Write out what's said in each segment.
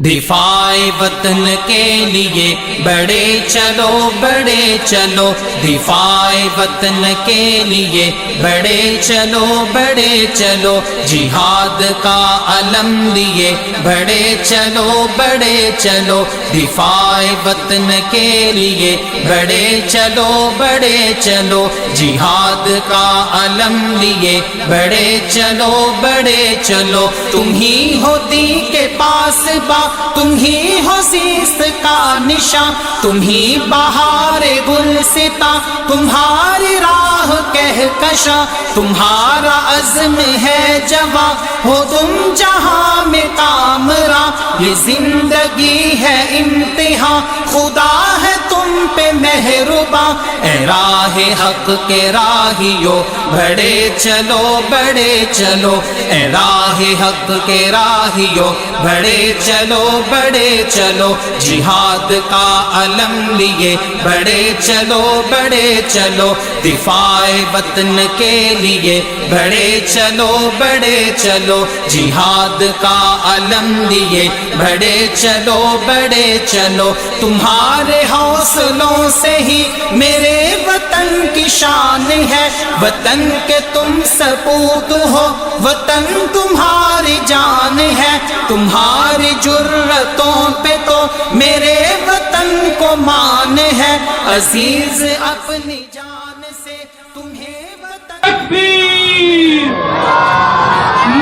دفاع وطن کے لیے بڑے چلو بڑے چلو، دفاع وطن کے لیے بڑے چلو بڑے چلو، جہاد کا علم لیے بڑے چلو بڑے چلو، دفاع وطن کے لیے بڑے چلو بڑے چلو، جہاد کا علم لیے بڑے چلو بڑے چلو، تم ہی ہو دین کے پاس با، تم ہی ہو زیست کا نشاں، تم ہی بہار گلستاں، تمہاری راہ کہکشاں، تمہارا عزم ہے جواں، ہو تم جہاں میں کامراں، یہ زندگی ہے امتحان، خدا ہے تم پہ مہرباں، اے راہ حق کے راہیو بڑے چلو بڑے چلو، اے راہ حق کے راہیو بڑے چلو بڑے چلو، جہاد کا علم لیے بڑے چلو بڑے چلو، دفاع وطن کے لیے بڑے چلو بڑے چلو، جہاد کا علم لیے بڑے چلو بڑے چلو، تمہارے حوصلوں سے ہی میرے وطن کی شان ہے، وطن کے تم سپوت ہو، وطن تمہاری جان ہے، تمہاری جرتوں پہ تو میرے وطن کو مان ہے، عزیز اپنی جان سے تمہیں وطن۔ تکبیر،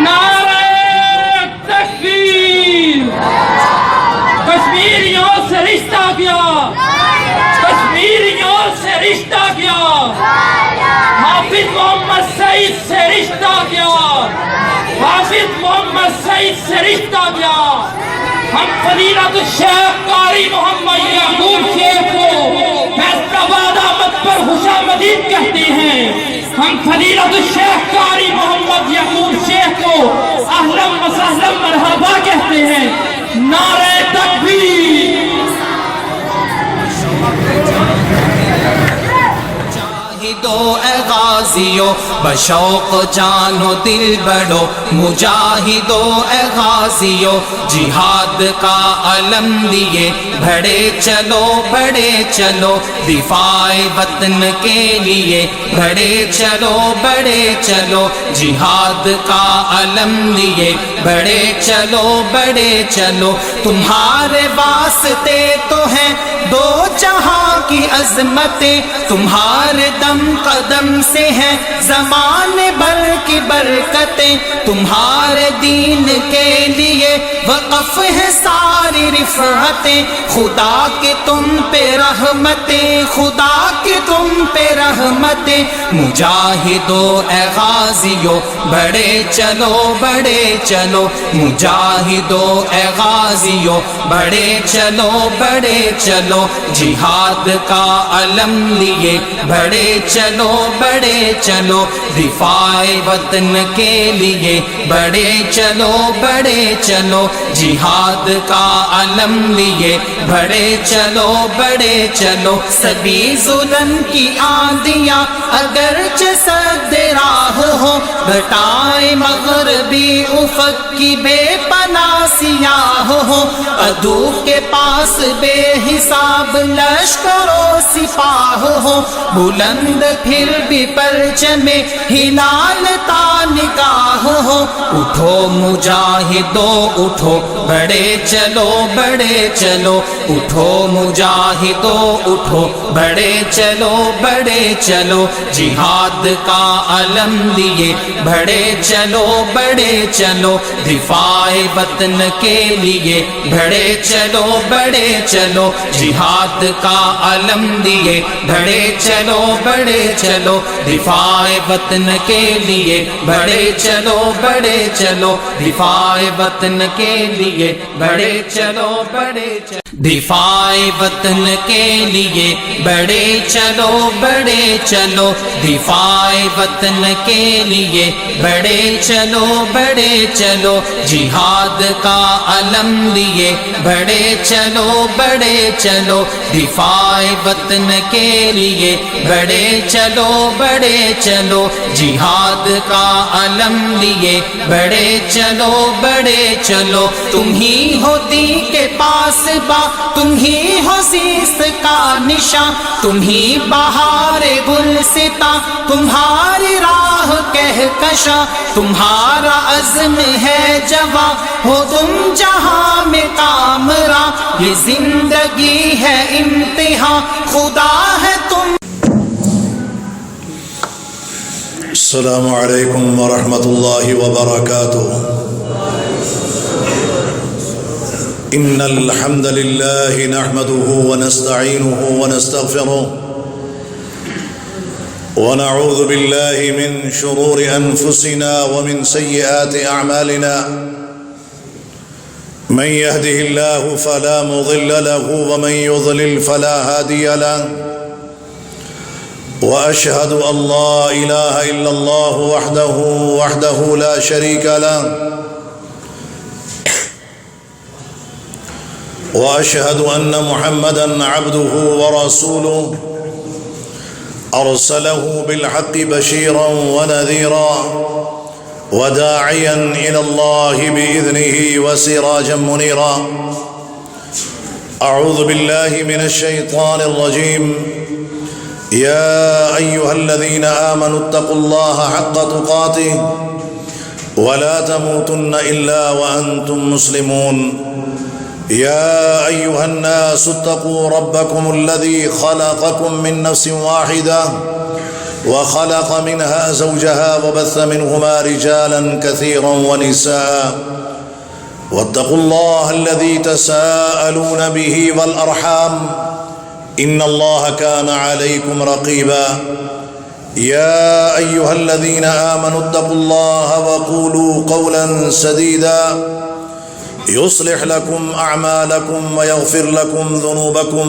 نعرہ تکبیر، کشمیریوں سے رشتہ کیا، کشمیریوں سے رشتہ کیا، حافظ محمد سعید سے رشتہ کیا، حافظ محمد سعید سے رشتہ کیا، ہم فضیلت الشیخ قاری محمد یعقوب شیخ کو فیصلہ آباد آمد پر خوش آمدید کہتے ہیں، ہم فضیلت الشیخ قاری محمد یعقوب شیخ کو اہلا و سہلا مرحبا کہتے ہیں، نعرہ تکبیر۔ مجاہدو اے غازیو بشوق جانو دل بڑو، مجاہدو اے غازیو جہاد کا علم لیے بڑے چلو بڑے چلو، دفاع وطن کے لیے بڑے چلو بڑے چلو، جہاد کا علم لیے بڑے چلو بڑے چلو، تمہارے واسطے تو ہیں دو جہاں کی عظمتیں، تمہارے دم قدم سے ہیں زمانے بھر کی برکتیں، تمہارے دین کے لیے وقف ہے ساری رفعتیں، خدا کے تم پہ رحمتیں، خدا کے تم پہ رحمتیں، مجاہدو اے غازیو بڑے چلو بڑے چلو، مجاہدو اے غازیو بڑے چلو بڑے چلو، جہاد کا علم لیے بڑے چلو بڑے چلو، دفاع وطن کے لیے بڑے چلو بڑے چلو، جہاد کا علم لیے بڑے چلو بڑے چلو، سبھی ظلم کی آندیاں اگرچہ سد راہ ہو، گھٹائیں مغربی افق کی بے پناہ سیاہ ہو، عدو کے پاس بے حساب لشکر و سپاہ ہو، بلند پھر بھی پرچم ہلال تا نگاہ ہو، اٹھو مجاہدو اٹھو بڑے چلو بڑے چلو، اٹھو مجاہدو اٹھو بڑے چلو بڑے چلو، جہاد کا علم لیے بڑے چلو بڑے چلو، دفاع وطن کے لیے بڑے چلو بڑے چلو، جہاد کا علم لیے بڑے چلو بڑے چلو، دفاع وطن کے لیے بڑے چلو بڑے چلو، دفاع وطن کے لیے بڑے چلو بڑے چلو، دفاع وطن کے لیے بڑے چلو بڑے چلو، دفاع وطن وطن کے لیے بڑے چلو بڑے چلو، جہاد کا علم لیے بڑے چلو بڑے چلو، دفاع وطن کے لیے بڑے چلو بڑے چلو، جہاد کا علم لیے بڑے چلو بڑے چلو۔ تم ہی ہو دین کے پاس با، تم ہی ہو زیست کا نشاں، تم ہی بہار گلستاں، تمہاری راہ کہکشاں، تمہارا عزم ہے جواں، ہو تم جہاں میں کامراں، یہ زندگی ہے امتحان، خدا ہے تم۔ السلام علیکم ورحمۃ اللہ وبرکاتہ۔ ان الحمد للہ نحمده ونستعینه ونستغفره ونعوذ باللہ من شرور انفسنا ومن سیئات اعمالنا، من يهده الله فلا مضل له ومن يضلل فلا هادي له، وأشهد أن لا إله إلا الله وحده لا شريك له، وأشهد أن محمدًا عبده ورسوله، أرسله بالحق بشيرا ونذيرا وداعيا إلى الله بإذنه وسراجا منيرا۔ أعوذ بالله من الشيطان الرجيم، يا أيها الذين آمنوا اتقوا الله حق تقاته ولا تموتن إلا وأنتم مسلمون، يا أيها الناس اتقوا ربكم الذي خلقكم من نفس واحدة وخلق منها زوجها وبث منهما رجالا كثيرا ونساء، واتقوا الله الذي تساءلون به والأرحام إن الله كان عليكم رقيبا، يا أيها الذين آمنوا اتقوا الله وقولوا قولا سديدا يصلح لكم أعمالكم ويغفر لكم ذنوبكم،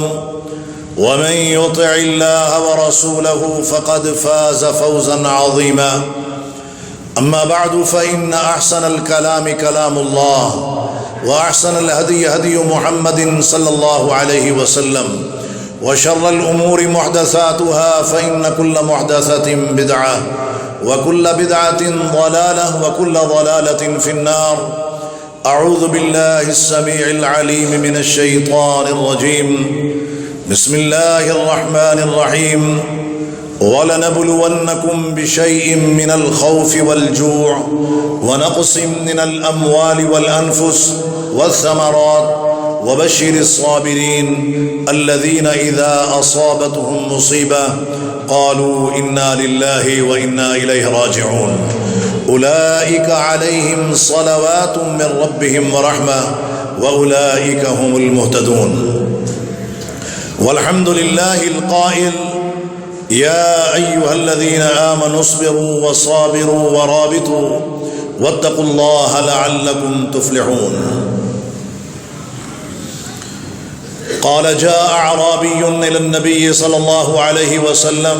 ومن يطع الله ورسوله فقد فاز فوزا عظيما، أما بعد فإن أحسن الكلام كلام الله، وأحسن الهدي هدي محمد صلى الله عليه وسلم، وشر الأمور محدثاتها فإن كل محدثة بدعة وكل بدعة ضلالة وكل ضلالة في النار۔ أعوذ بالله السميع العليم من الشيطان الرجيم، بسم الله الرحمن الرحيم، ولنبلونكم بشيء من الخوف والجوع ونقص من الأموال والأنفس والثمرات وبشر الصابرين الذين إذا أصابتهم مصيبة قالوا إنا لله وإنا إليه راجعون، أولئك عليهم صلوات من ربهم ورحمة وأولئك هم المهتدون۔ والحمد لله القائل، يا أيها الذين آمنوا اصبروا وصابروا ورابطوا واتقوا الله لعلكم تفلحون۔ قال جاء أعرابي إلى النبي صلى الله عليه وسلم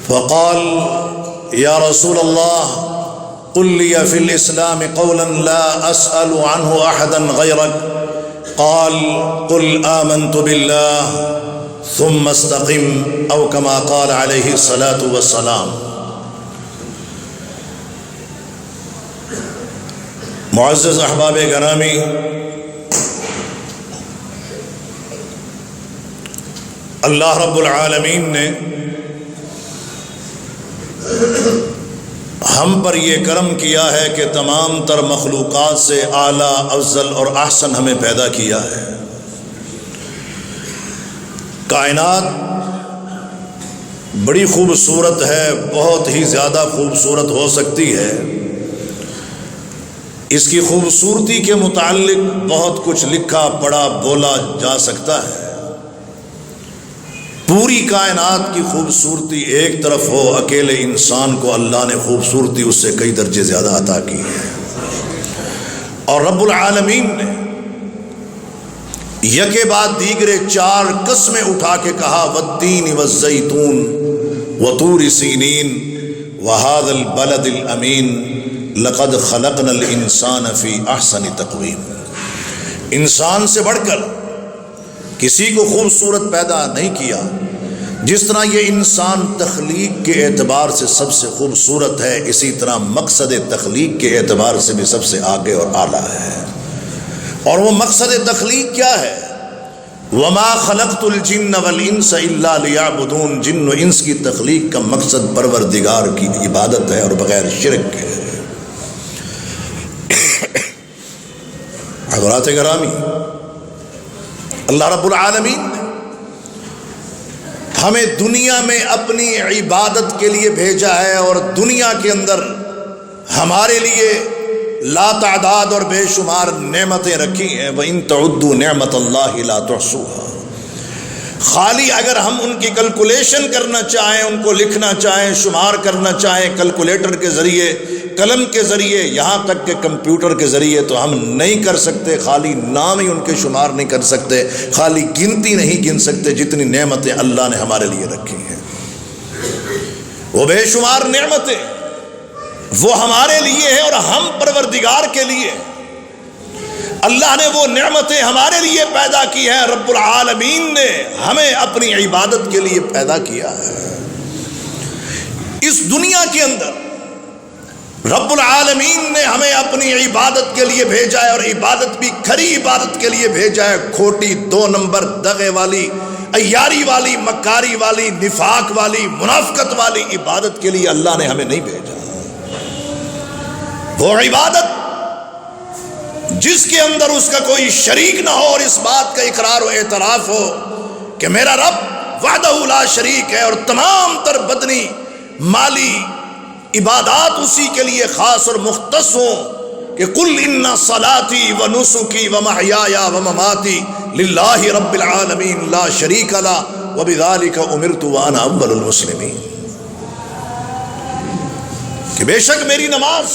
فقال يا رسول الله قل لي في الإسلام قولا لا أسأل عنه أحدا غيرك، قال قل آمنت بالله ثم استقم، أو كما قال عليه الصلاة والسلام۔ معزز احباب گرامی، اللہ رب العالمین نے ہم پر یہ کرم کیا ہے کہ تمام تر مخلوقات سے اعلیٰ افضل اور احسن ہمیں پیدا کیا ہے۔ کائنات بڑی خوبصورت ہے، بہت ہی زیادہ خوبصورت ہو سکتی ہے۔ اس کی خوبصورتی کے متعلق بہت کچھ لکھا پڑھا بولا جا سکتا ہے۔ پوری کائنات کی خوبصورتی ایک طرف ہو، اکیلے انسان کو اللہ نے خوبصورتی اس سے کئی درجے زیادہ عطا کی ہے۔ اور رب العالمین نے یکے بعد دیگرے 4 قسمیں اٹھا کے کہا، والتین والزیتون وطور سینین وهذا البلد الامین لقد خلقنا الانسان فی احسن تقویم. انسان سے بڑھ کر کسی کو خوبصورت پیدا نہیں کیا. جس طرح یہ انسان تخلیق کے اعتبار سے سب سے خوبصورت ہے، اسی طرح مقصد تخلیق کے اعتبار سے بھی سب سے آگے اور اعلیٰ ہے. اور وہ مقصد تخلیق کیا ہے؟ وَمَا خَلَقْتُ الْجِنَّ وَالْإِنسَ إِلَّا لِيَعْبُدُونَ. جن و انس کی تخلیق کا مقصد پروردگار کی عبادت ہے اور بغیر شرک کے. حضرات گرامی، اللہ رب العالمین نے ہمیں دنیا میں اپنی عبادت کے لیے بھیجا ہے، اور دنیا کے اندر ہمارے لیے لا تعداد اور بے شمار نعمتیں رکھی ہیں. وَإِن تَعُدُّوا نِعْمَةَ اللَّهِ لَا تُحْصُوهَا. خالی اگر ہم ان کی کیلکولیشن کرنا چاہیں، ان کو لکھنا چاہیں، شمار کرنا چاہیں کیلکولیٹر کے ذریعے، قلم کے ذریعے، یہاں تک کہ کمپیوٹر کے ذریعے، تو ہم نہیں کر سکتے. خالی نام ہی ان کے شمار نہیں کر سکتے، خالی گنتی نہیں گن سکتے جتنی نعمتیں اللہ نے ہمارے لیے رکھی ہیں. وہ بے شمار نعمتیں وہ ہمارے لیے ہیں اور ہم پروردگار کے لیے. اللہ نے وہ نعمتیں ہمارے لیے پیدا کی ہیں. رب العالمین نے ہمیں اپنی عبادت کے لیے پیدا کیا ہے. اس دنیا کے اندر رب العالمین نے ہمیں اپنی عبادت کے لیے بھیجا ہے، اور عبادت بھی کھری عبادت کے لیے بھیجا ہے. کھوٹی 2 نمبر دغے والی، عیاری والی، مکاری والی، نفاق والی، منافقت والی عبادت کے لیے اللہ نے ہمیں نہیں بھیجا. وہ عبادت جس کے اندر اس کا کوئی شریک نہ ہو، اور اس بات کا اقرار و اعتراف ہو کہ میرا رب وحدہ لا شریک ہے، اور تمام تر بدنی مالی عبادات اسی کے لیے خاص اور مختص ہوں کہ قل ان صلاتی و نسکی و محیای و مماتی للہ رب العالمین لا شریک لہ وبذالک امرت وانا اول المسلمین. کہ بے شک میری نماز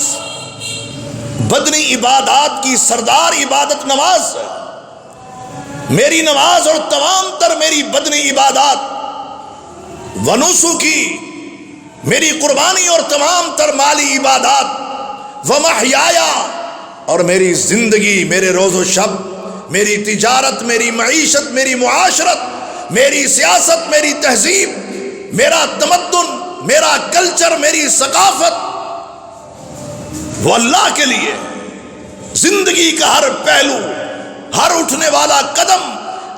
بدنی عبادات کی سردار عبادت نماز ہے. میری نماز اور تمام تر میری بدنی عبادات، ونسکی میری قربانی اور تمام تر مالی عبادات، ومحیایا اور میری زندگی، میرے روز و شب، میری تجارت، میری معیشت، میری معاشرت، میری سیاست، میری تہذیب، میرا تمدن، میرا کلچر، میری ثقافت، وہ اللہ کے لیے. زندگی کا ہر پہلو، ہر اٹھنے والا قدم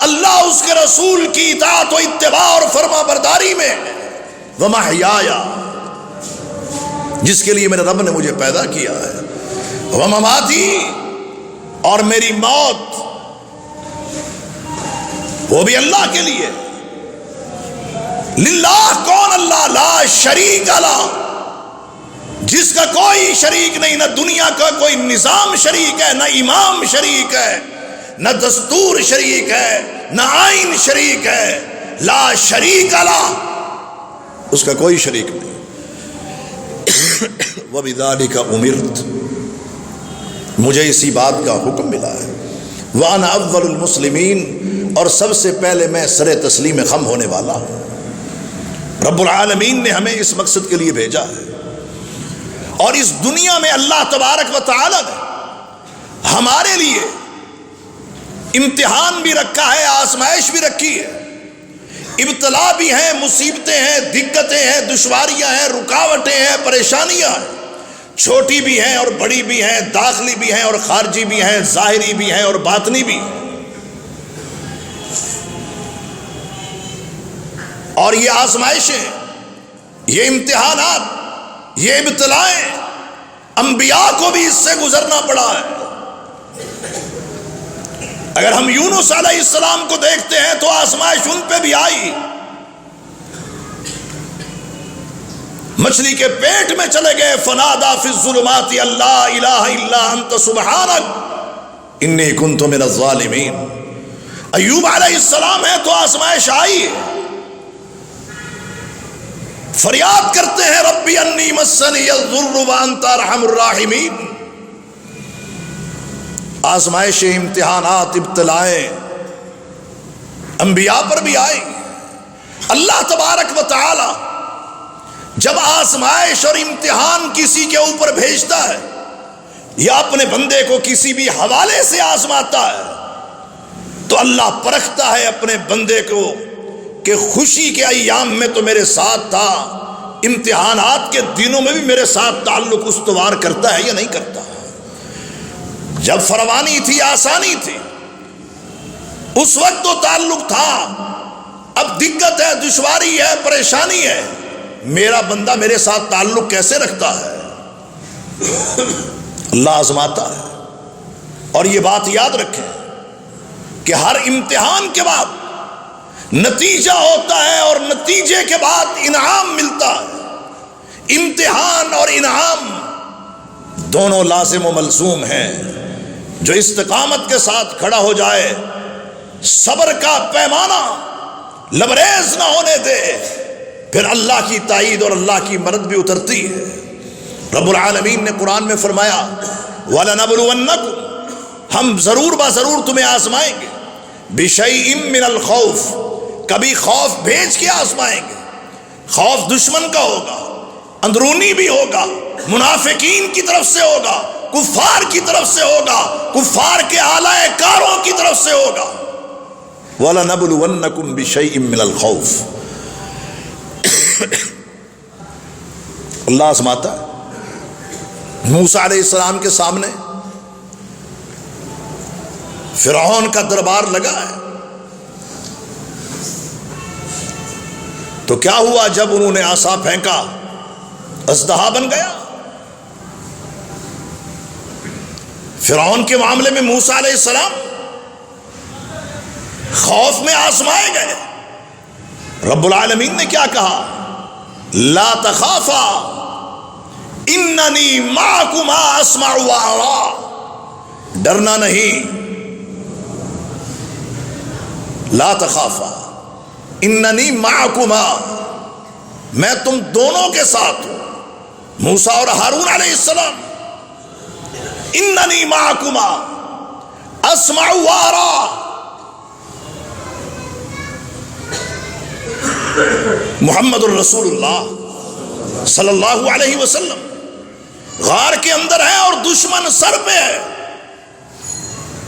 اللہ اس کے رسول کی اطاعت و اتباع اور فرما برداری میں. ومحیایا جس کے لیے میرے رب نے مجھے پیدا کیا ہے، ومماتی اور میری موت وہ بھی اللہ کے لیے. للہ کون؟ اللہ لا شریک لہ، جس کا کوئی شریک نہیں. نہ دنیا کا کوئی نظام شریک ہے، نہ امام شریک ہے، نہ دستور شریک ہے، نہ آئین شریک ہے. لا شریک لہ، اس کا کوئی شریک نہیں. وَبِذَلِكَ أُمِرْتُ، مجھے اسی بات کا حکم ملا ہے. وَأَنَا أَوَّلُ الْمُسْلِمِينَ، اور سب سے پہلے میں سر تسلیم خم ہونے والا ہوں. رب العالمین نے ہمیں اس مقصد کے لیے بھیجا ہے. اور اس دنیا میں اللہ تبارک و تعالی نے ہمارے لیے امتحان بھی رکھا ہے، آزمائش بھی رکھی ہے. ابتلا بھی ہیں، مصیبتیں ہیں، دقتیں ہیں، دشواریاں ہیں، رکاوٹیں ہیں، پریشانیاں ہیں. چھوٹی بھی ہیں اور بڑی بھی ہیں، داخلی بھی ہیں اور خارجی بھی ہیں، ظاہری بھی ہیں اور باطنی بھی ہیں. اور یہ آزمائشیں، یہ امتحانات، یہ ابتلائیں انبیاء کو بھی اس سے گزرنا پڑا ہے. اگر ہم یونس علیہ السلام کو دیکھتے ہیں تو آزمائش ان پہ بھی آئی. مچھلی کے پیٹ میں چلے گئے، فنادا فی الظلمات اللہ الہ الا انت سبحانک انی کنت من الظالمین. ایوب علیہ السلام ہے تو آزمائش آئی. فریاد کرتے ہیں ربی انی مسنی الضر وانت ارحم الراحمین. آزمائشیں، امتحانات، ابتلائیں انبیاء پر بھی آئی. اللہ تبارک و تعالی جب آزمائش اور امتحان کسی کے اوپر بھیجتا ہے یا اپنے بندے کو کسی بھی حوالے سے آزماتا ہے تو اللہ پرکھتا ہے اپنے بندے کو کہ خوشی کے ایام میں تو میرے ساتھ تھا، امتحانات کے دنوں میں بھی میرے ساتھ تعلق استوار کرتا ہے یا نہیں کرتا۔ جب فراوانی تھی، آسانی تھی، اس وقت تو تعلق تھا، اب دقت ہے، دشواری ہے، پریشانی ہے، میرا بندہ میرے ساتھ تعلق کیسے رکھتا ہے؟ اللہ آزماتا ہے۔ اور یہ بات یاد رکھیں کہ ہر امتحان کے بعد نتیجہ ہوتا ہے اور نتیجے کے بعد انعام ملتا ہے۔ امتحان اور انعام دونوں لازم و ملزوم ہیں۔ جو استقامت کے ساتھ کھڑا ہو جائے، صبر کا پیمانہ لبریز نہ ہونے دے، پھر اللہ کی تائید اور اللہ کی مدد بھی اترتی ہے۔ رب العالمین نے قرآن میں فرمایا وَلَنَبْلُوَنَّكُمْ، ہم ضرور ضرور تمہیں آزمائیں گے، بِشَيْءٍ مِّنَ الْخَوْفِ، کبھی خوف بھیج کے آزمائیں گے۔ خوف دشمن کا ہوگا، اندرونی بھی ہوگا، منافقین کی طرف سے ہوگا، کفار کی طرف سے ہوگا، کفار کے اعلی کاروں کی طرف سے ہوگا۔ وَلَنَبْلُوَنَّكُمْ بِشَيْءٍ مِّنَ الْخَوْفِ، اللہ آزماتا ہے۔ موسیٰ علیہ السلام کے سامنے فرعون کا دربار لگا ہے، تو کیا ہوا جب انہوں نے عصا پھینکا؟ اژدہا بن گیا۔ فرعون کے معاملے میں موسیٰ علیہ السلام خوف میں آزمائے گئے۔ رب العالمین نے کیا کہا؟ لا تخافا اننی معکما اسمع وارا، ڈرنا نہیں، لا تخافا اننی معکما، میں تم دونوں کے ساتھ ہوں، موسیٰ اور ہارون علیہ السلام۔ اننی معکما اسمع وارا، محمد الرسول اللہ صلی اللہ علیہ وسلم غار کے اندر ہے اور دشمن سر پہ ہے۔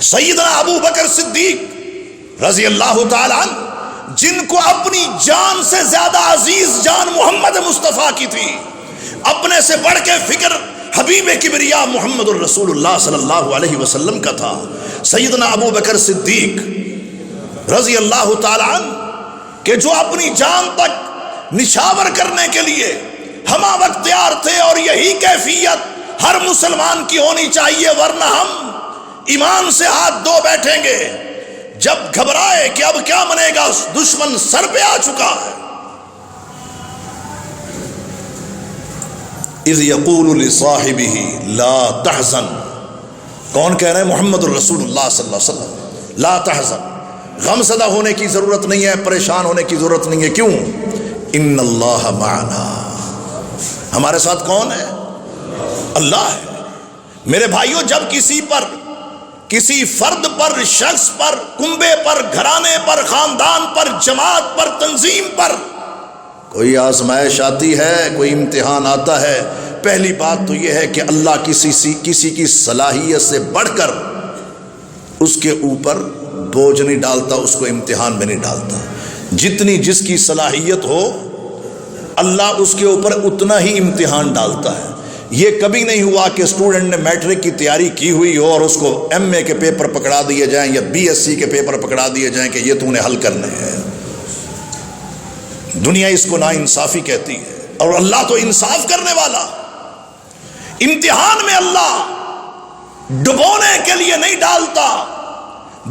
سیدنا ابو بکر صدیق رضی اللہ تعالی عنہ، جن کو اپنی جان سے زیادہ عزیز جان محمد مصطفیٰ کی تھی، اپنے سے بڑھ کے فکر حبیب کبریا محمد الرسول اللہ صلی اللہ علیہ وسلم کا تھا۔ سیدنا ابو بکر صدیق رضی اللہ تعالی عنہ کہ جو اپنی جان تک نچھاور کرنے کے لیے ہمہ وقت تیار تھے، اور یہی کیفیت ہر مسلمان کی ہونی چاہیے، ورنہ ہم ایمان سے ہاتھ دھو بیٹھیں گے۔ جب گھبرائے کہ اب کیا بنے گا، دشمن سر پہ آ چکا ہے۔ اذ یقول لصاحبہ لا تحزن، کون کہہ رہے ہیں؟ محمد الرسول اللہ صلی اللہ علیہ وسلم۔ لا تحزن، غم زدہ ہونے کی ضرورت نہیں ہے، پریشان ہونے کی ضرورت نہیں ہے۔ کیوں؟ ان اللہ معنا، ہمارے ساتھ کون ہے؟ اللہ ہے۔ میرے بھائیوں، جب کسی پر، کسی فرد پر، شخص پر، کنبے پر، گھرانے پر، خاندان پر، جماعت پر، تنظیم پر کوئی آزمائش آتی ہے، کوئی امتحان آتا ہے، پہلی بات تو یہ ہے کہ اللہ کسی کی صلاحیت سے بڑھ کر اس کے اوپر بوجھ نہیں ڈالتا، اس کو امتحان میں نہیں ڈالتا۔ جتنی جس کی صلاحیت ہو، اللہ اس کے اوپر اتنا ہی امتحان ڈالتا ہے۔ یہ کبھی نہیں ہوا کہ اسٹوڈنٹ نے میٹرک کی تیاری کی ہوئی ہو اور اس کو ایم اے کے پیپر پکڑا دیے جائیں یا بی ایس سی کے پیپر پکڑا دیے جائیں کہ یہ تو نے حل کرنے ہیں۔ دنیا اس کو ناانصافی کہتی ہے، اور اللہ تو انصاف کرنے والا۔ امتحان میں اللہ ڈبونے کے لیے نہیں ڈالتا۔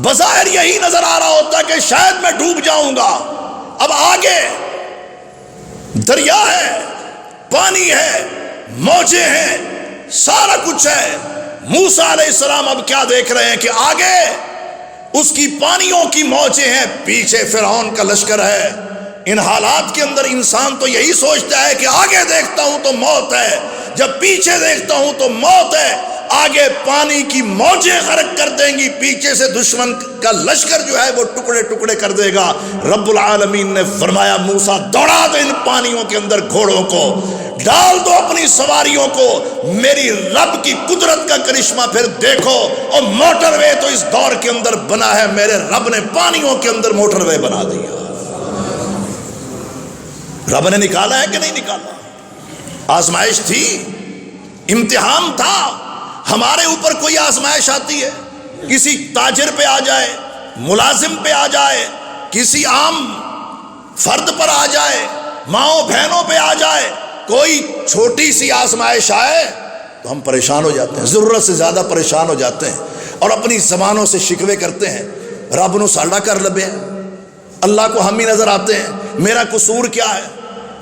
بظاہر یہی نظر آ رہا ہوتا کہ شاید میں ڈوب جاؤں گا، اب آگے دریا ہے، پانی ہے، موجیں ہیں، سارا کچھ ہے۔ موسیٰ علیہ السلام اب کیا دیکھ رہے ہیں کہ آگے اس کی پانیوں کی موجیں ہیں، پیچھے فرعون کا لشکر ہے۔ ان حالات کے اندر انسان تو یہی سوچتا ہے کہ آگے دیکھتا ہوں تو موت ہے، جب پیچھے دیکھتا ہوں تو موت ہے، آگے پانی کی موجیں غرق کر دیں گی، پیچھے سے دشمن کا لشکر جو ہے وہ ٹکڑے ٹکڑے کر دے گا۔ رب العالمین نے فرمایا موسیٰ دوڑا دو ان پانیوں کے اندر گھوڑوں کو، ڈال دو اپنی سواریوں کو، میری رب کی قدرت کا کرشمہ پھر دیکھو۔ اور موٹر وے تو اس دور کے اندر بنا ہے، میرے رب نے پانیوں کے اندر موٹر وے بنا دیا۔ رب نے نکالا ہے کہ نہیں نکالا؟ آزمائش تھی، امتحان تھا۔ ہمارے اوپر کوئی آزمائش آتی ہے، کسی تاجر پہ آ جائے، ملازم پہ آ جائے، کسی عام فرد پر آ جائے، ماؤں بہنوں پہ آ جائے، کوئی چھوٹی سی آزمائش آئے تو ہم پریشان ہو جاتے ہیں، ضرورت سے زیادہ پریشان ہو جاتے ہیں اور اپنی زبانوں سے شکوے کرتے ہیں۔ رب نو ساڑا کر لبے، اللہ کو ہم ہی نظر آتے ہیں، میرا قصور کیا ہے،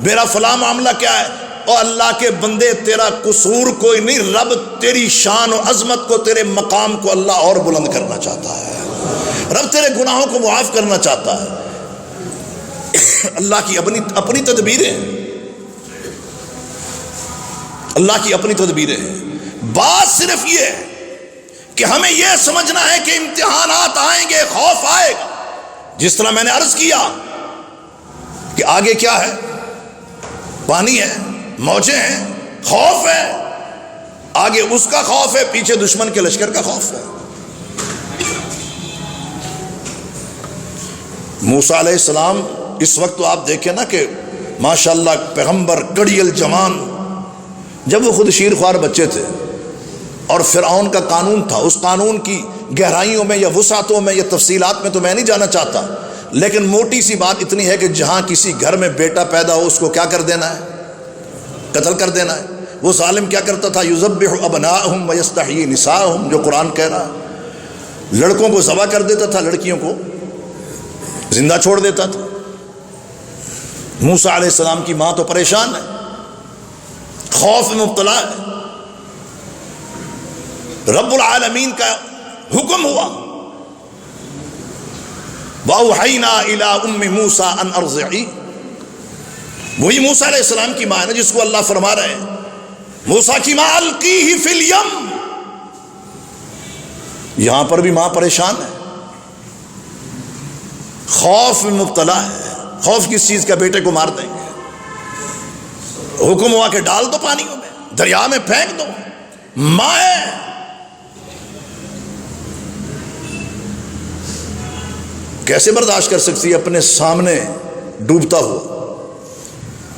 میرا فلاں معاملہ کیا ہے؟ اور اللہ کے بندے تیرا قصور کوئی نہیں، رب تیری شان و عظمت کو، تیرے مقام کو اللہ اور بلند کرنا چاہتا ہے، رب تیرے گناہوں کو معاف کرنا چاہتا ہے۔ اللہ کی اپنی تدبیریں، اللہ کی اپنی تدبیریں ہیں۔ بات صرف یہ ہے کہ ہمیں یہ سمجھنا ہے کہ امتحانات آئیں گے، خوف آئے گا، جس طرح میں نے عرض کیا کہ آگے کیا ہے، پانی ہے، موجیں ہیں، خوف ہے، آگے اس کا خوف ہے، پیچھے دشمن کے لشکر کا خوف ہے۔ موسیٰ علیہ السلام اس وقت تو آپ دیکھیں نا کہ ماشاءاللہ پیغمبر کڑی الجمان، جب وہ خود شیر خوار بچے تھے اور فرعون کا قانون تھا، اس قانون کی گہرائیوں میں یا وسعتوں میں یا تفصیلات میں تو میں نہیں جانا چاہتا، لیکن موٹی سی بات اتنی ہے کہ جہاں کسی گھر میں بیٹا پیدا ہو اس کو کیا کر دینا ہے، قتل کر دینا ہے۔ وہ ظالم کیا کرتا تھا، یذبح ابناءہم ویستحیی نساءہم، جو قرآن کہہ رہا ہے، لڑکوں کو ذبح کر دیتا تھا، لڑکیوں کو زندہ چھوڑ دیتا تھا۔ موسیٰ علیہ السلام کی ماں تو پریشان ہے، خوف میں مبتلا ہے۔ رب العالمین کا حکم ہوا، وَأَوْحَيْنَا إِلَىٰ أُمِّ مُوسَىٰ أَنْ أَرْضِعِيهِ، وہی موسیٰ علیہ السلام کی ماں ہے نا جس کو اللہ فرما رہے ہیں موسیٰ کی ماں القیہ فی الیم۔ یہاں پر بھی ماں پریشان ہے، خوف میں مبتلا ہے۔ خوف کس چیز کا؟ بیٹے کو مار دیں گے۔ حکم ہوا کہ ڈال دو پانیوں میں، دریا میں پھینک دو، ماں ہے۔ کیسے برداشت کر سکتی ہے اپنے سامنے ڈوبتا ہوا؟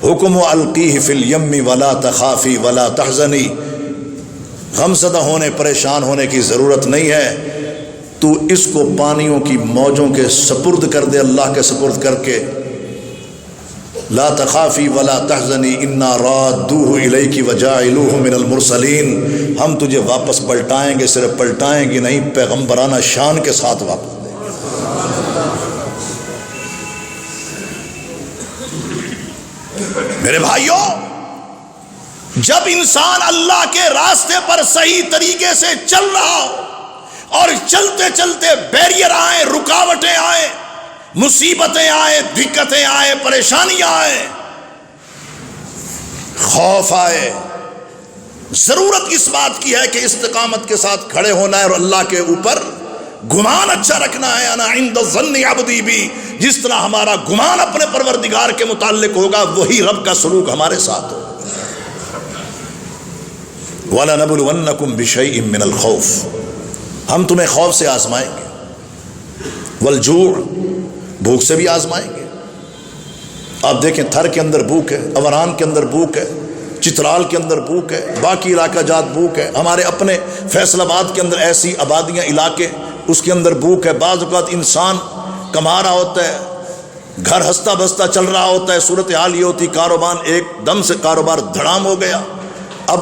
حکم و القیہ فی الیم ولا تخافی ولا تحزنی، غمزدہ ہونے پریشان ہونے کی ضرورت نہیں ہے، تو اس کو پانیوں کی موجوں کے سپرد کر دے، اللہ کے سپرد کر کے، لا تخافی ولا تحزنی انا رادوہ الیک وجاعلوہ من المرسلین، ہم تجھے واپس پلٹائیں گے، صرف پلٹائیں گے نہیں، پیغمبرانہ شان کے ساتھ واپس دیں گے۔ میرے بھائیوں، جب انسان اللہ کے راستے پر صحیح طریقے سے چل رہا ہو اور چلتے چلتے بیریئر آئیں، رکاوٹیں آئیں، مصیبتیں آئیں، دقتیں آئیں، پریشانیاں آئیں، خوف آئے، ضرورت اس بات کی ہے کہ استقامت کے ساتھ کھڑے ہونا ہے اور اللہ کے اوپر گمان اچھا رکھنا ہے۔ انا عند ظن عبدی بی، جس طرح ہمارا گمان اپنے پروردگار کے متعلق ہوگا وہی رب کا سلوک ہمارے ساتھ ہوگا۔ وَلَنَبْلُوَنَّكُمْ بِشَيْءٍ مِّنَ الْخَوْفِ، ہم تمہیں خوف سے آزمائیں گے، والجوع، بھوک سے بھی آزمائیں گے۔ آپ دیکھیں تھر کے اندر بھوک ہے، اوران کے اندر بھوک ہے، چترال کے اندر بھوک ہے، باقی علاقہ جات بھوک ہے، ہمارے اپنے فیصل آباد کے اندر ایسی آبادیاں علاقے اس کے اندر بھوک ہے۔ بعض اوقات انسان کما رہا ہوتا ہے، گھر ہنستا بستا چل رہا ہوتا ہے، صورتحال یہ ہوتی کاروبار ایک دم سے کاروبار دھڑام ہو گیا، اب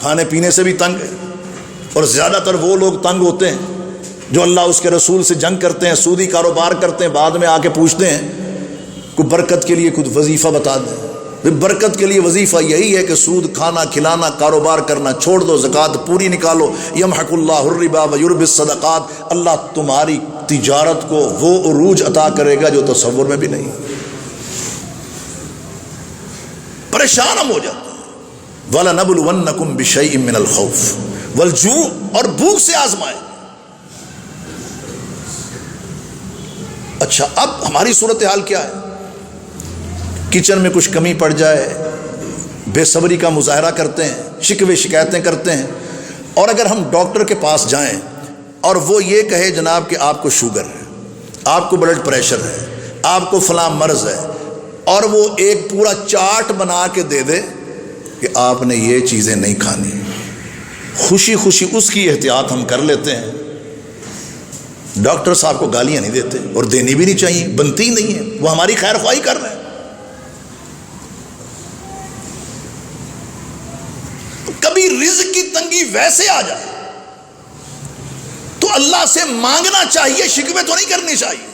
کھانے پینے سے بھی تنگ ہے۔ اور زیادہ تر وہ لوگ تنگ ہوتے ہیں جو اللہ اس کے رسول سے جنگ کرتے ہیں، سودی کاروبار کرتے ہیں، بعد میں آ کے پوچھتے ہیں کوئی برکت کے لیے کچھ وظیفہ بتا دیں۔ برکت کے لیے وظیفہ یہی ہے کہ سود کھانا کھلانا، کاروبار کرنا چھوڑ دو، زکوٰۃ پوری نکالو، یمحق اللہ الربا ویربی الصدقات، اللہ تمہاری تجارت کو وہ عروج عطا کرے گا جو تصور میں بھی نہیں۔ پریشان ہم ہو جاتے ہیں۔ وَلَنَبْلُوَنَّكُمْ بِشَيْءٍ مِّنَ الْخَوْفِ والجوع، اور بھوک سے آزمائے. اچھا اب ہماری صورتحال کیا ہے؟ کچن میں کچھ کمی پڑ جائے، بے صبری کا مظاہرہ کرتے ہیں، شکوے شکایتیں کرتے ہیں، اور اگر ہم ڈاکٹر کے پاس جائیں اور وہ یہ کہے جناب کہ آپ کو شوگر ہے، آپ کو بلڈ پریشر ہے، آپ کو فلاں مرض ہے، اور وہ ایک پورا چارٹ بنا کے دے دے کہ آپ نے یہ چیزیں نہیں کھانی، خوشی خوشی اس کی احتیاط ہم کر لیتے ہیں. ڈاکٹر صاحب کو گالیاں نہیں دیتے، اور دینی بھی نہیں چاہیے، بنتی ہی نہیں ہے، وہ ہماری خیر خواہی کر رہے ہیں. کبھی رزق کی تنگی ویسے آ جائے تو اللہ سے مانگنا چاہیے، شکوے تو نہیں کرنی چاہیے.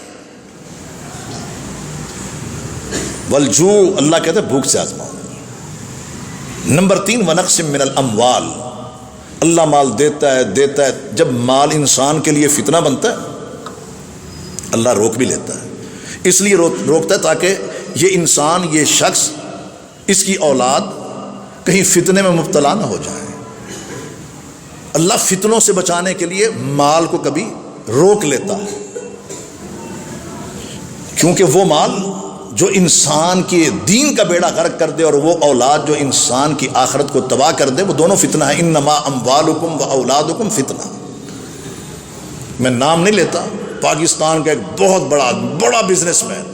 والجوع، اللہ کہتے ہیں بھوک سے آزماؤ. نمبر 3 ونقص من الاموال، اللہ مال دیتا ہے دیتا ہے. جب مال انسان کے لیے فتنہ بنتا ہے اللہ روک بھی لیتا ہے. اس لیے روکتا ہے تاکہ یہ انسان، یہ شخص، اس کی اولاد کہیں فتنے میں مبتلا نہ ہو جائے. اللہ فتنوں سے بچانے کے لیے مال کو کبھی روک لیتا ہے، کیونکہ وہ مال جو انسان کے دین کا بیڑا غرق کر دے اور وہ اولاد جو انسان کی آخرت کو تباہ کر دے، وہ دونوں فتنہ ہے. انما اموالکم و اولادکم فتنہ. میں نام نہیں لیتا، پاکستان کا ایک بہت بڑا بزنس مین،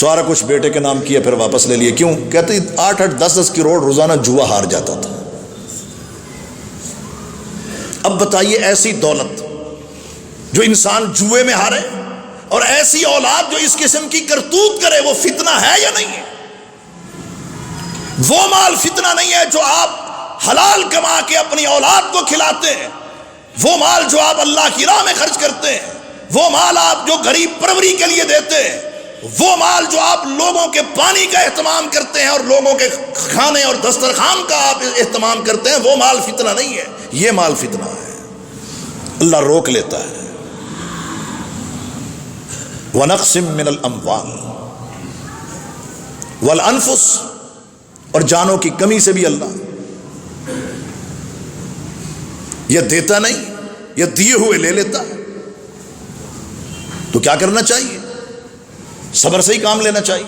سارا کچھ بیٹے کے نام کیا، پھر واپس لے لیے. کیوں؟ کہتے 8-8 10-10 کروڑ روزانہ جوا ہار جاتا تھا. اب بتائیے ایسی دولت جو انسان جوئے میں ہارے، اور ایسی اولاد جو اس قسم کی کرتوت کرے، وہ فتنہ ہے یا نہیں ہے؟ وہ مال فتنہ نہیں ہے جو آپ حلال کما کے اپنی اولاد کو کھلاتے ہیں، وہ مال جو آپ اللہ کی راہ میں خرچ کرتے ہیں، وہ مال آپ جو غریب پروری کے لیے دیتے ہیں، وہ مال جو آپ لوگوں کے پانی کا اہتمام کرتے ہیں اور لوگوں کے کھانے اور دسترخوان کا آپ اہتمام کرتے ہیں، وہ مال فتنہ نہیں ہے، یہ مال فتنہ ہے. اللہ روک لیتا ہے. وَنَقْصٍ مِّنَ الْأَمْوَالِ وَالْأَنفُسِ، اور جانوں کی کمی سے بھی اللہ یہ دیتا نہیں، یہ دیے ہوئے لے لیتا ہے. تو کیا کرنا چاہیے؟ صبر سے ہی کام لینا چاہیے.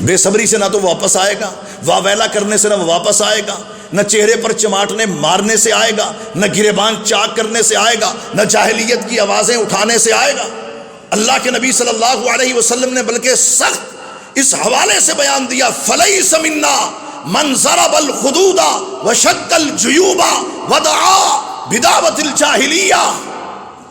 بے صبری سے نہ تو واپس آئے گا، واویلا کرنے سے نہ وہ واپس آئے گا، نہ چہرے پر چماٹنے مارنے سے آئے گا، نہ گریبان چاک کرنے سے آئے گا، نہ جاہلیت کی آوازیں اٹھانے سے آئے گا. اللہ کے نبی صلی اللہ علیہ وسلم نے بلکہ سخت اس حوالے سے بیان دیا، فلیس منا من ضرب الخدود وشق الجیوب ودعا بدعوۃ الجاہلیہ.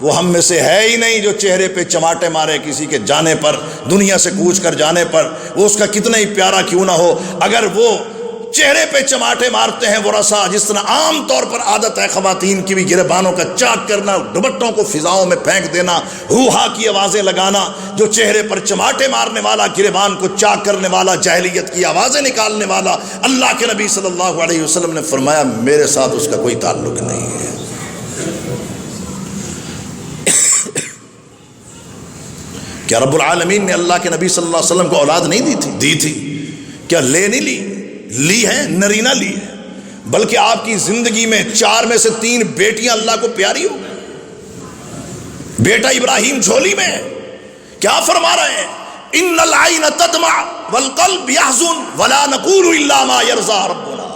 وہ ہم میں سے ہے ہی نہیں جو چہرے پہ چماٹے مارے کسی کے جانے پر، دنیا سے کوچ کر جانے پر، وہ اس کا کتنا ہی پیارا کیوں نہ ہو. اگر وہ چہرے پہ چماٹے مارتے ہیں، وہ رسا جس طرح عام طور پر عادت ہے خواتین کی بھی گریبانوں کا چاک کرنا، دوپٹوں کو فضاؤں میں پھینک دینا، ہوہا کی آوازیں لگانا، جو چہرے پر چماٹے مارنے والا، گریبان کو چاک کرنے والا، جاہلیت کی آوازیں نکالنے والا، اللہ کے نبی صلی اللہ علیہ وسلم نے فرمایا میرے ساتھ اس کا کوئی تعلق نہیں ہے. کیا رب العالمین نے اللہ کے نبی صلی اللہ علیہ وسلم کو اولاد نہیں دی تھی؟ دی تھی. کیا لے نہیں لی ہے؟ نرینہ لی ہے. بلکہ آپ کی زندگی میں 4 میں سے 3 بیٹیاں اللہ کو پیاری ہو گئی. بیٹا ابراہیم جھولی میں ہے. کیا فرما رہے ہیں؟ ان العین تدمع والقلب يحزن ولا نقول الا ما يرضى ربنا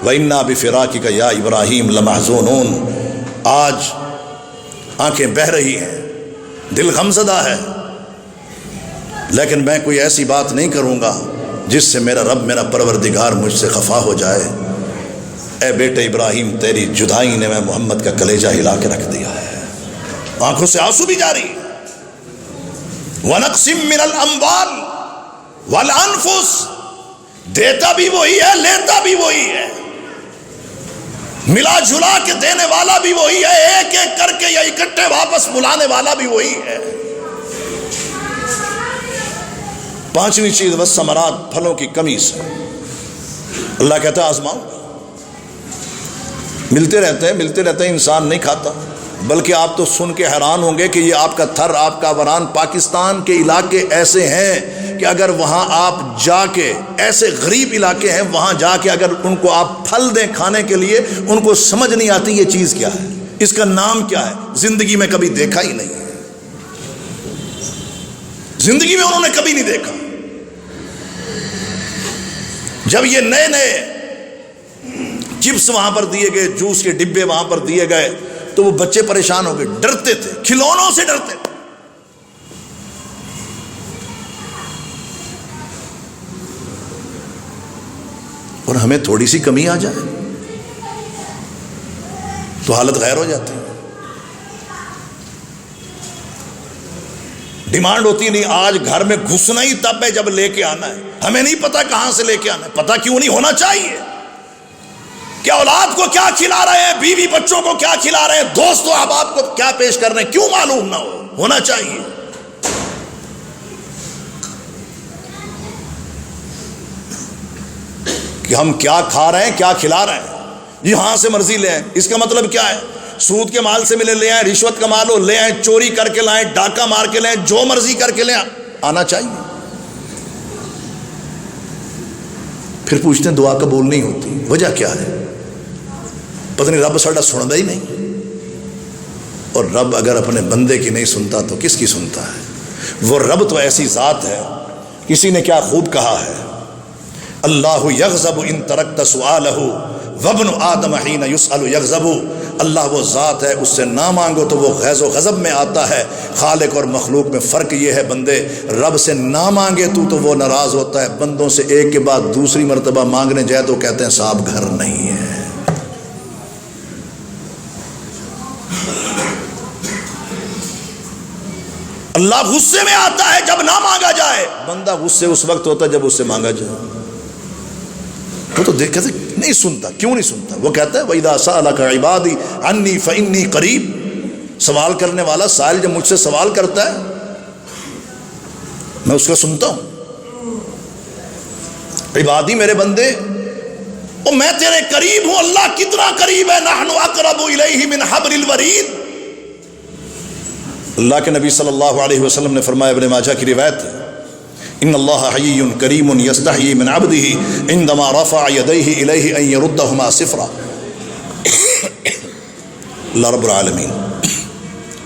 وانا بفراقك یا ابراہیم لمحزونون. آج آنکھیں بہہ رہی ہیں، دل غمزدہ ہے، لیکن میں کوئی ایسی بات نہیں کروں گا جس سے میرا رب، میرا پروردگار مجھ سے خفا ہو جائے. اے بیٹے ابراہیم، تیری جدائی نے میں محمد کا کلیجہ ہلا کے رکھ دیا ہے. آنکھوں سے آنسو بھی جاری. وَنَقْسِم مِّنَ الْأَمْوَالِ وَالْأَنفُسِ، دیتا بھی وہی ہے، لیتا بھی وہی ہے، ملا جلا کے دینے والا بھی وہی ہے، ایک ایک کر کے یا اکٹھے واپس بلانے والا بھی وہی ہے. 5ویں چیز والثمرات، پھلوں کی کمی سے اللہ کہتا ہے آزماؤ. ملتے رہتے ہیں انسان نہیں کھاتا. بلکہ آپ تو سن کے حیران ہوں گے کہ یہ آپ کا تھر، آپ کا وران، پاکستان کے علاقے ایسے ہیں کہ اگر وہاں آپ جا کے، ایسے غریب علاقے ہیں، وہاں جا کے اگر ان کو آپ پھل دیں کھانے کے لیے، ان کو سمجھ نہیں آتی یہ چیز کیا ہے، اس کا نام کیا ہے، زندگی میں کبھی دیکھا ہی نہیں، زندگی میں انہوں نے کبھی نہیں دیکھا۔ جب یہ نئے نئے چپس وہاں پر دیے گئے، جوس کے ڈبے وہاں پر دیے گئے، تو وہ بچے پریشان ہو گئے، ڈرتے تھے، کھلونوں سے ڈرتے تھے۔ اور ہمیں تھوڑی سی کمی آ جائے تو حالت غیر ہو جاتی ہے۔ ڈیمانڈ ہوتی نہیں، آج گھر میں گھسنا ہی تب ہے جب لے کے آنا ہے، ہمیں نہیں پتا کہاں سے لے کے آنا ہے، پتا کیوں نہیں ہونا چاہیے کہ اولاد کو کیا کھلا رہے ہیں، بیوی بچوں کو کیا کھلا رہے ہیں، دوست و احباب کو کیا پیش کر رہے ہیں، کیوں معلوم نہ ہونا چاہیے۔ کہ ہم کیا کھا رہے ہیں، کیا کھلا رہے ہیں، یہاں سے مرضی لے آئیں، اس کا مطلب کیا ہے، سود کے مال سے ملے لے آئیں، رشوت کا مال ہو لے آئیں، چوری کر کے لائیں، ڈاکہ مار کے لائیں، جو مرضی کر کے لے آنا چاہیے۔ پھر پوچھتے ہیں دعا قبول نہیں ہوتی، وجہ کیا ہے؟ پتہ نہیں رب ساڈا سندا ہی نہیں، اور رب اگر اپنے بندے کی نہیں سنتا تو کس کی سنتا ہے؟ وہ رب تو ایسی ذات ہے، کسی نے کیا خوب کہا ہے، اللہ یغضب ان ترکت سؤالہ وابن آدم حین یسأل یغضب، اللہ وہ ذات ہے، اس سے نہ مانگو تو وہ غیظ و غضب میں آتا ہے۔ خالق اور مخلوق میں فرق یہ ہے، بندے رب سے نہ مانگے تو وہ ناراض ہوتا ہے، بندوں سے ایک کے بعد دوسری مرتبہ مانگنے جائے تو کہتے ہیں صاحب گھر نہیں ہے۔ اللہ غصے میں آتا ہے جب نہ مانگا جائے، بندہ غصے اس وقت ہوتا ہے جب اس سے مانگا جائے۔ وہ تو دیکھتے نہیں سنتا، کیوں نہیں سنتا؟ وہ کہتا ہے وَإِذَا سَأَلَكَ عِبَادِي عَنِّي فَإِنِّي قَرِيب، سوال کرنے والا سائل جب مجھ سے سوال کرتا ہے میں اس کا سنتا ہوں۔ عبادی میرے بندے، اور میں تیرے قریب ہوں۔ اللہ کتنا قریب ہے، نحن اقرب الیہ من حبل الورید۔ اللہ کے نبی صلی اللہ علیہ وسلم نے فرمایا، ابن ماجہ کی روایت ہے، ان اللہ حی کریم یستحیی من عبدہ عندما رفع یدیہ الیہ ان یردہما صفرا۔ اللہ رب العالمین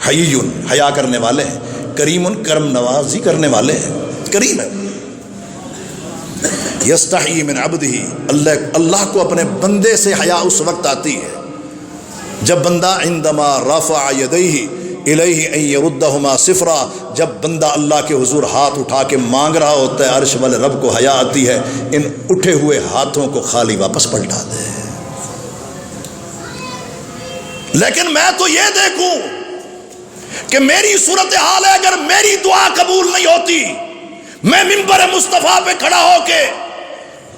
حی، حیا کرنے والے ہیں، کریم، کرم نوازی کرنے والے ہیں، کریم ہے۔ یستحیی من عبدہ، اللہ کو اپنے بندے سے حیا اس وقت آتی ہے جب بندہ عندما رفع یدیہ الیہ ان یردہما صفرا، جب بندہ اللہ کے حضور ہاتھ اٹھا کے مانگ رہا ہوتا ہے، عرش والے رب کو حیا آتی ہے ان اٹھے ہوئے ہاتھوں کو خالی واپس پلٹا دے۔ لیکن میں تو یہ دیکھوں کہ میری صورتحال ہے، اگر میری دعا قبول نہیں ہوتی، میں منبر مصطفیٰ پہ کھڑا ہو کے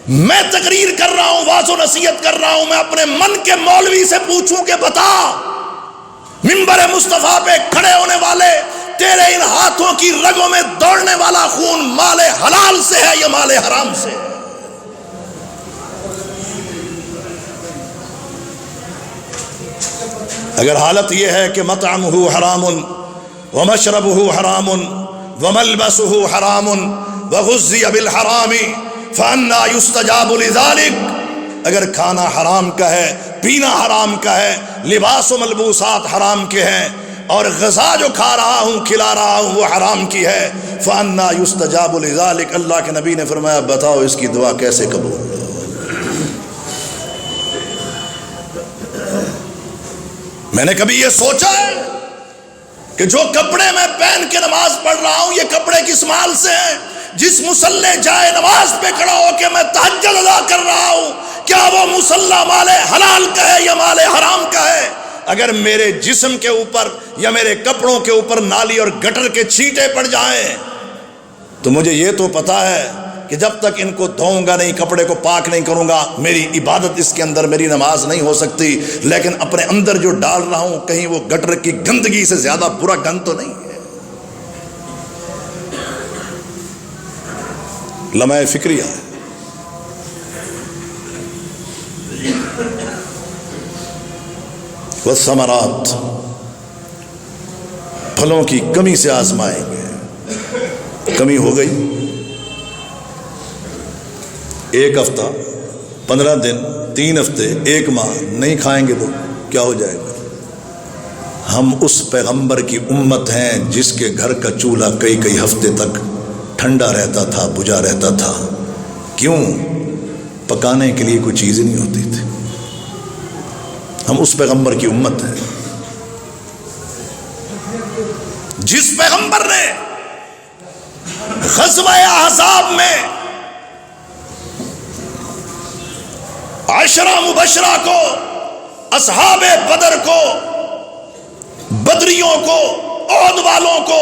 میں تقریر کر رہا ہوں، واعظ و نصیحت کر رہا ہوں، میں اپنے من کے مولوی سے پوچھوں کہ بتا منبر مصطفیٰ پہ کھڑے ہونے والے تیرے ان ہاتھوں کی رگوں میں دوڑنے والا خون مال حلال سے ہے یا مال حرام سے ہے؟ اگر حالت یہ ہے کہ مطعمہ حرام ومشربہ حرام وملبسہ حرام وغذی بالحرام فأنا یستجاب لذلک، اگر کھانا حرام کا ہے، پینا حرام کا ہے، لباس و ملبوسات حرام کے ہیں، اور غذا جو کھا رہا ہوں کھلا رہا ہوں وہ حرام کی ہے، فأنا یستجاب لذلک، اللہ کے نبی نے فرمایا بتاؤ اس کی دعا کیسے قبول ہو؟ میں نے کبھی یہ سوچا ہے کہ جو کپڑے میں پہن کے نماز پڑھ رہا ہوں یہ کپڑے کس مال سے ہیں؟ جس مصلے جائے نماز پہ کھڑا ہو کے میں تہجد ادا کر رہا ہوں، کیا وہ مصلی مال حلال کا ہے یا مال حرام کا ہے؟ اگر میرے جسم کے اوپر یا میرے کپڑوں کے اوپر نالی اور گٹر کے چھینٹے پڑ جائیں تو مجھے یہ تو پتا ہے کہ جب تک ان کو دھوؤں گا نہیں، کپڑے کو پاک نہیں کروں گا، میری عبادت اس کے اندر، میری نماز نہیں ہو سکتی۔ لیکن اپنے اندر جو ڈال رہا ہوں کہیں وہ گٹر کی گندگی سے زیادہ برا گند تو نہیں ہے۔ لمحہ فکریہ ہے۔ والثمرات، پھلوں کی کمی سے آزمائیں گے. کمی ہو گئی، 1 ہفتہ، 15 دن، 3 ہفتے، 1 ماہ نہیں کھائیں گے تو کیا ہو جائے گا؟ ہم اس پیغمبر کی امت ہیں جس کے گھر کا چولہا کئی ہفتے تک ٹھنڈا رہتا تھا، بجھا رہتا تھا. کیوں؟ پکانے کے لیے کوئی چیز نہیں ہوتی تھی. ہم اس پیغمبر کی امت ہیں جس پیغمبر نے غزوہ احزاب میں 10 مبشرہ کو، اصحاب بدر کو، بدریوں کو، احد والوں کو،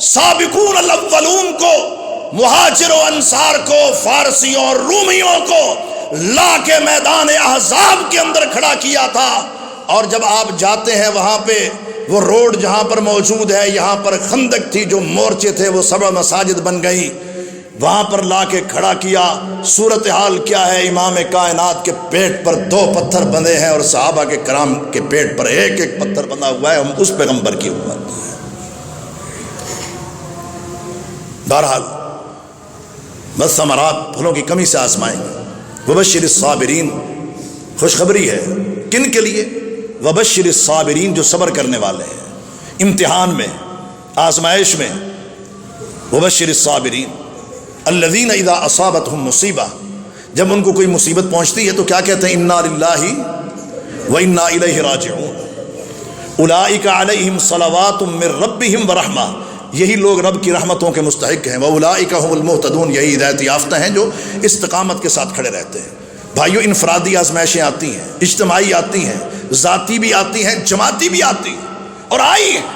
سابقون الاولون کو، مہاجر و انصار کو، فارسیوں اور رومیوں کو لا کے میدان احزاب کے اندر کھڑا کیا تھا. اور جب آپ جاتے ہیں وہاں پہ وہ روڈ جہاں پر موجود ہے، یہاں پر خندق تھی، جو مورچے تھے وہ 7 مساجد بن گئی، وہاں پر لا کے کھڑا کیا. صورتحال کیا ہے؟ امام کائنات کے پیٹ پر 2 پتھر بندھے ہیں اور صحابہ کے کرام کے پیٹ پر 1 پتھر بندھا ہوا ہے. ہم اس پیغمبر کی امت ہیں. بہرحال بس ثمرات پھلوں کی کمی سے آزمائیں گے. وبشر الصابرین، خوشخبری ہے کن کے لیے؟ وبشر الصابرین، جو صبر کرنے والے ہیں امتحان میں، آزمائش میں. وبشر الصابرین الذین اذا اصابتهم مصیبہ، جب ان کو کوئی مصیبت پہنچتی ہے تو کیا کہتے ہیں؟ انا للہ وانا الیہ راجعون. اولئک علیہم صلوات من ربہم ورحمہ، یہی لوگ رب کی رحمتوں کے مستحق ہیں. واولئک هم المہتدون، یہی ہدایت یافتہ ہیں جو استقامت کے ساتھ کھڑے رہتے ہیں. بھائیو، انفرادی آزمائشیں آتی ہیں، اجتماعی آتی ہیں، ذاتی بھی آتی ہیں، جماعتی بھی آتی ہیں اور آئی ہیں.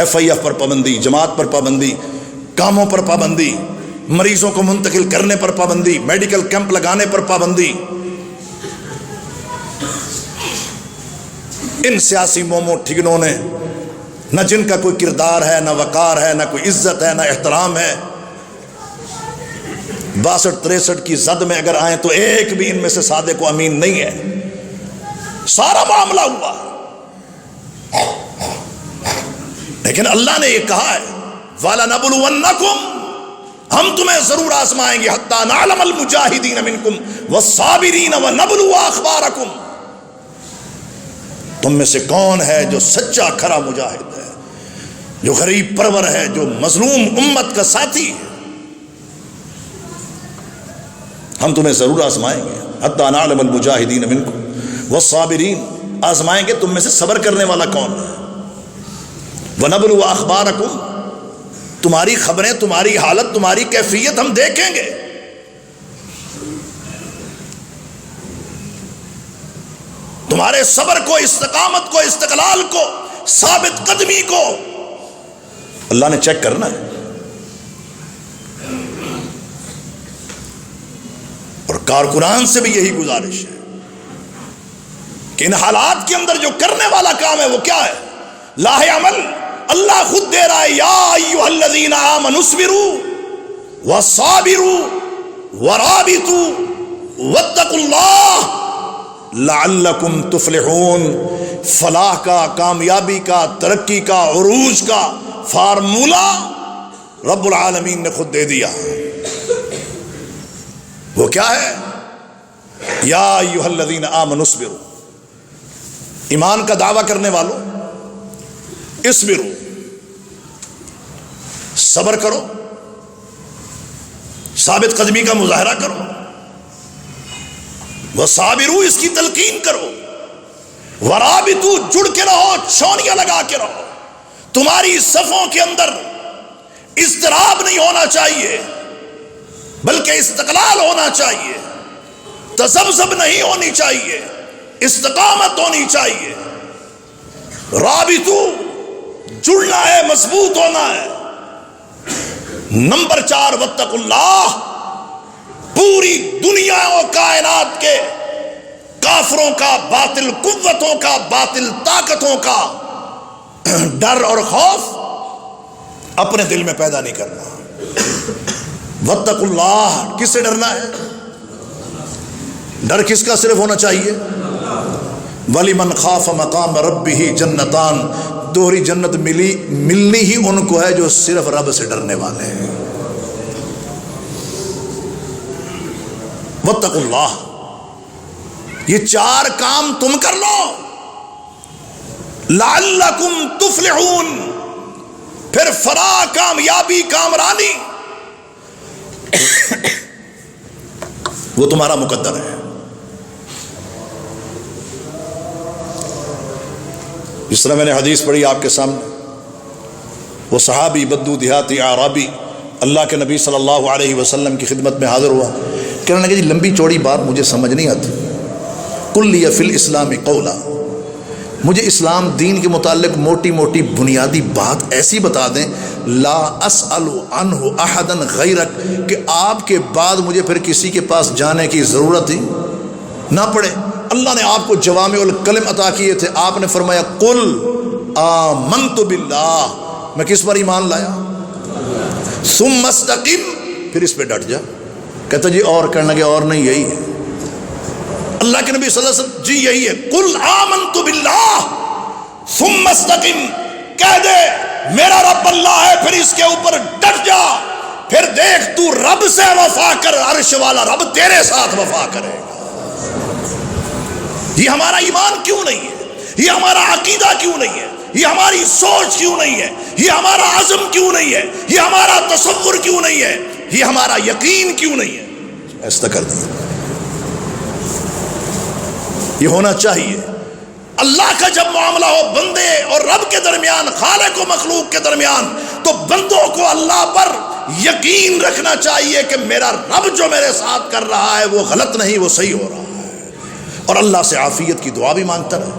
FIF پر پابندی، جماعت پر پابندی، کاموں پر پابندی، مریضوں کو منتقل کرنے پر پابندی، میڈیکل کیمپ لگانے پر پابندی. ان سیاسی مومو ٹھگنوں نے نہ جن کا کوئی کردار ہے، نہ وقار ہے، نہ کوئی عزت ہے، نہ احترام ہے، 62-63 کی زد میں اگر آئیں تو ایک بھی ان میں سے صادق و امین نہیں ہے. سارا معاملہ ہوا. لیکن اللہ نے یہ کہا ہے وَلَنَبْلُوَنَّكُمْ، ہم تمہیں ضرور آزمائیں گے، حَتَّى نَعْلَمَ الْمُجَاهِدِينَ مِنْكُمْ وَالصَّابِرِينَ وَنَبْلُوَ أَخْبَارَكُمْ. تم میں سے کون ہے جو سچا کھرا مجاہد ہے، جو غریب پرور ہے، جو مظلوم امت کا ساتھی ہے. ہم تمہیں ضرور آزمائیں گے. حَتَّى نَعْلَمَ الْمُجَاهِدِينَ مِنْكُمْ وَالصَّابِرِينَ، آزمائیں گے تم میں سے صبر کرنے والا کون ہے. وَنَبْلُوَ أَخْبَارَكُمْ، تمہاری خبریں، تمہاری حالت، تمہاری کیفیت ہم دیکھیں گے. تمہارے صبر کو، استقامت کو، استقلال کو، ثابت قدمی کو اللہ نے چیک کرنا ہے. اور کارکنان سے بھی یہی گزارش ہے کہ ان حالات کے اندر جو کرنے والا کام ہے وہ کیا ہے؟ لاہ عمل. اللہ خود دے رہا ہے، یا ایھا الذین آمنوا اصبروا وصابروا ورابطوا واتقوا اللہ لعلکم تفلحون. فلاح کا، کامیابی کا، ترقی کا، عروج کا فارمولہ رب العالمین نے خود دے دیا. وہ کیا ہے؟ یا ایھا الذین آمنوا اصبروا، ایمان کا دعویٰ کرنے والوں، اصبروا، صبر کرو، ثابت قدمی کا مظاہرہ کرو. وصابروا، اس کی تلقین کرو. ورابطوا، جڑ کے رہو، چھونیاں لگا کے رہو. تمہاری صفوں کے اندر اضطراب نہیں ہونا چاہیے بلکہ استقلال ہونا چاہیے. تذبذب نہیں ہونی چاہیے، استقامت ہونی چاہیے. رابطوا، جڑنا ہے، مضبوط ہونا ہے. نمبر 4 واتقوا اللہ، پوری دنیا و کائنات کے کافروں کا، باطل قوتوں کا، باطل طاقتوں کا ڈر اور خوف اپنے دل میں پیدا نہیں کرنا. واتقوا اللہ، کس سے ڈرنا ہے؟ ڈر کس کا صرف ہونا چاہیے؟ وَلِمَنْ خَافَ مَقَامَ رَبِّهِ جَنَّتَانِ، دوہری جنت ملنی ہی ان کو ہے جو صرف رب سے ڈرنے والے ہیں۔ وَاتَّقُوا اللَّهَ، یہ چار کام تم کر لو، لَعَلَّكُمْ تُفْلِحُونَ، پھر فلاح، کامیابی، کامرانی وہ تمہارا مقدر ہے۔ جس طرح میں نے حدیث پڑھی آپ کے سامنے، وہ صحابی بدو دیہاتی اعرابی اللہ کے نبی صلی اللہ علیہ وسلم کی خدمت میں حاضر ہوا، کہنے لگے جی لمبی چوڑی بات مجھے سمجھ نہیں آتی، قل لی فی الاسلام قولا، مجھے اسلام دین کے متعلق موٹی موٹی بنیادی بات ایسی بتا دیں، لا اسأل عنہ احدا غیرک، کہ آپ کے بعد مجھے پھر کسی کے پاس جانے کی ضرورت ہی نہ پڑے۔ اللہ نے آپ کو جوامع الکلم عطا کیے تھے، آپ نے فرمایا قل آمنت باللہ، میں کس پر ایمان لایا، ثم استقم، پھر اس پہ ڈٹ جا۔ کہتا جی اور کرنے لگے اور نہیں، یہی ہے اللہ کے نبی صلی اللہ علیہ وسلم، جی یہی ہے، قل آمنت باللہ ثم استقم، کہہ دے میرا رب اللہ ہے، پھر اس کے اوپر ڈٹ جا، پھر دیکھ تو رب سے وفا کر، عرش والا رب تیرے ساتھ وفا کرے گا۔ یہ ہمارا ایمان کیوں نہیں ہے، یہ ہمارا عقیدہ کیوں نہیں ہے، یہ ہماری سوچ کیوں نہیں ہے، یہ ہمارا عزم کیوں نہیں ہے، یہ ہمارا تصور کیوں نہیں ہے، یہ ہمارا یقین کیوں نہیں ہے؟ ایسا کر دیا، یہ ہونا چاہیے۔ اللہ کا جب معاملہ ہو بندے اور رب کے درمیان، خالق و مخلوق کے درمیان، تو بندوں کو اللہ پر یقین رکھنا چاہیے کہ میرا رب جو میرے ساتھ کر رہا ہے وہ غلط نہیں، وہ صحیح ہو رہا ہے، اور اللہ سے عافیت کی دعا بھی مانگتا رہے۔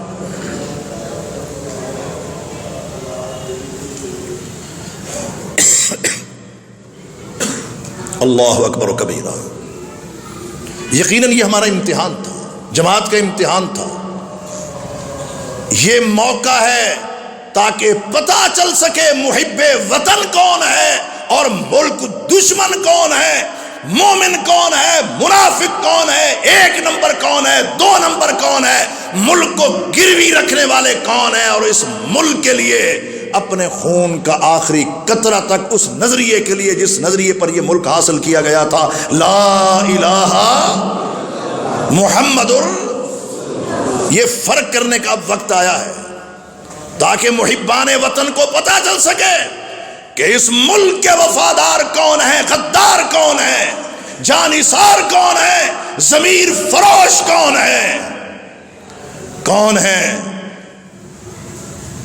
اللہ اکبر و کبیرہ، یقیناً یہ ہمارا امتحان تھا، جماعت کا امتحان تھا، یہ موقع ہے تاکہ پتہ چل سکے محب وطن کون ہے اور ملک دشمن کون ہے، مومن کون ہے، منافق کون ہے، ایک نمبر کون ہے، دو نمبر کون ہے، ملک کو گروی رکھنے والے کون ہیں، اور اس ملک کے لیے اپنے خون کا آخری قطرہ تک اس نظریے کے لیے جس نظریے پر یہ ملک حاصل کیا گیا تھا، لا الہ محمد، یہ فرق کرنے کا اب وقت آیا ہے تاکہ محبان وطن کو پتہ چل سکے کہ اس ملک کے وفادار کون ہیں، غدار کون ہیں، جانثار کون ہیں، ضمیر فروش کون ہیں، کون ہیں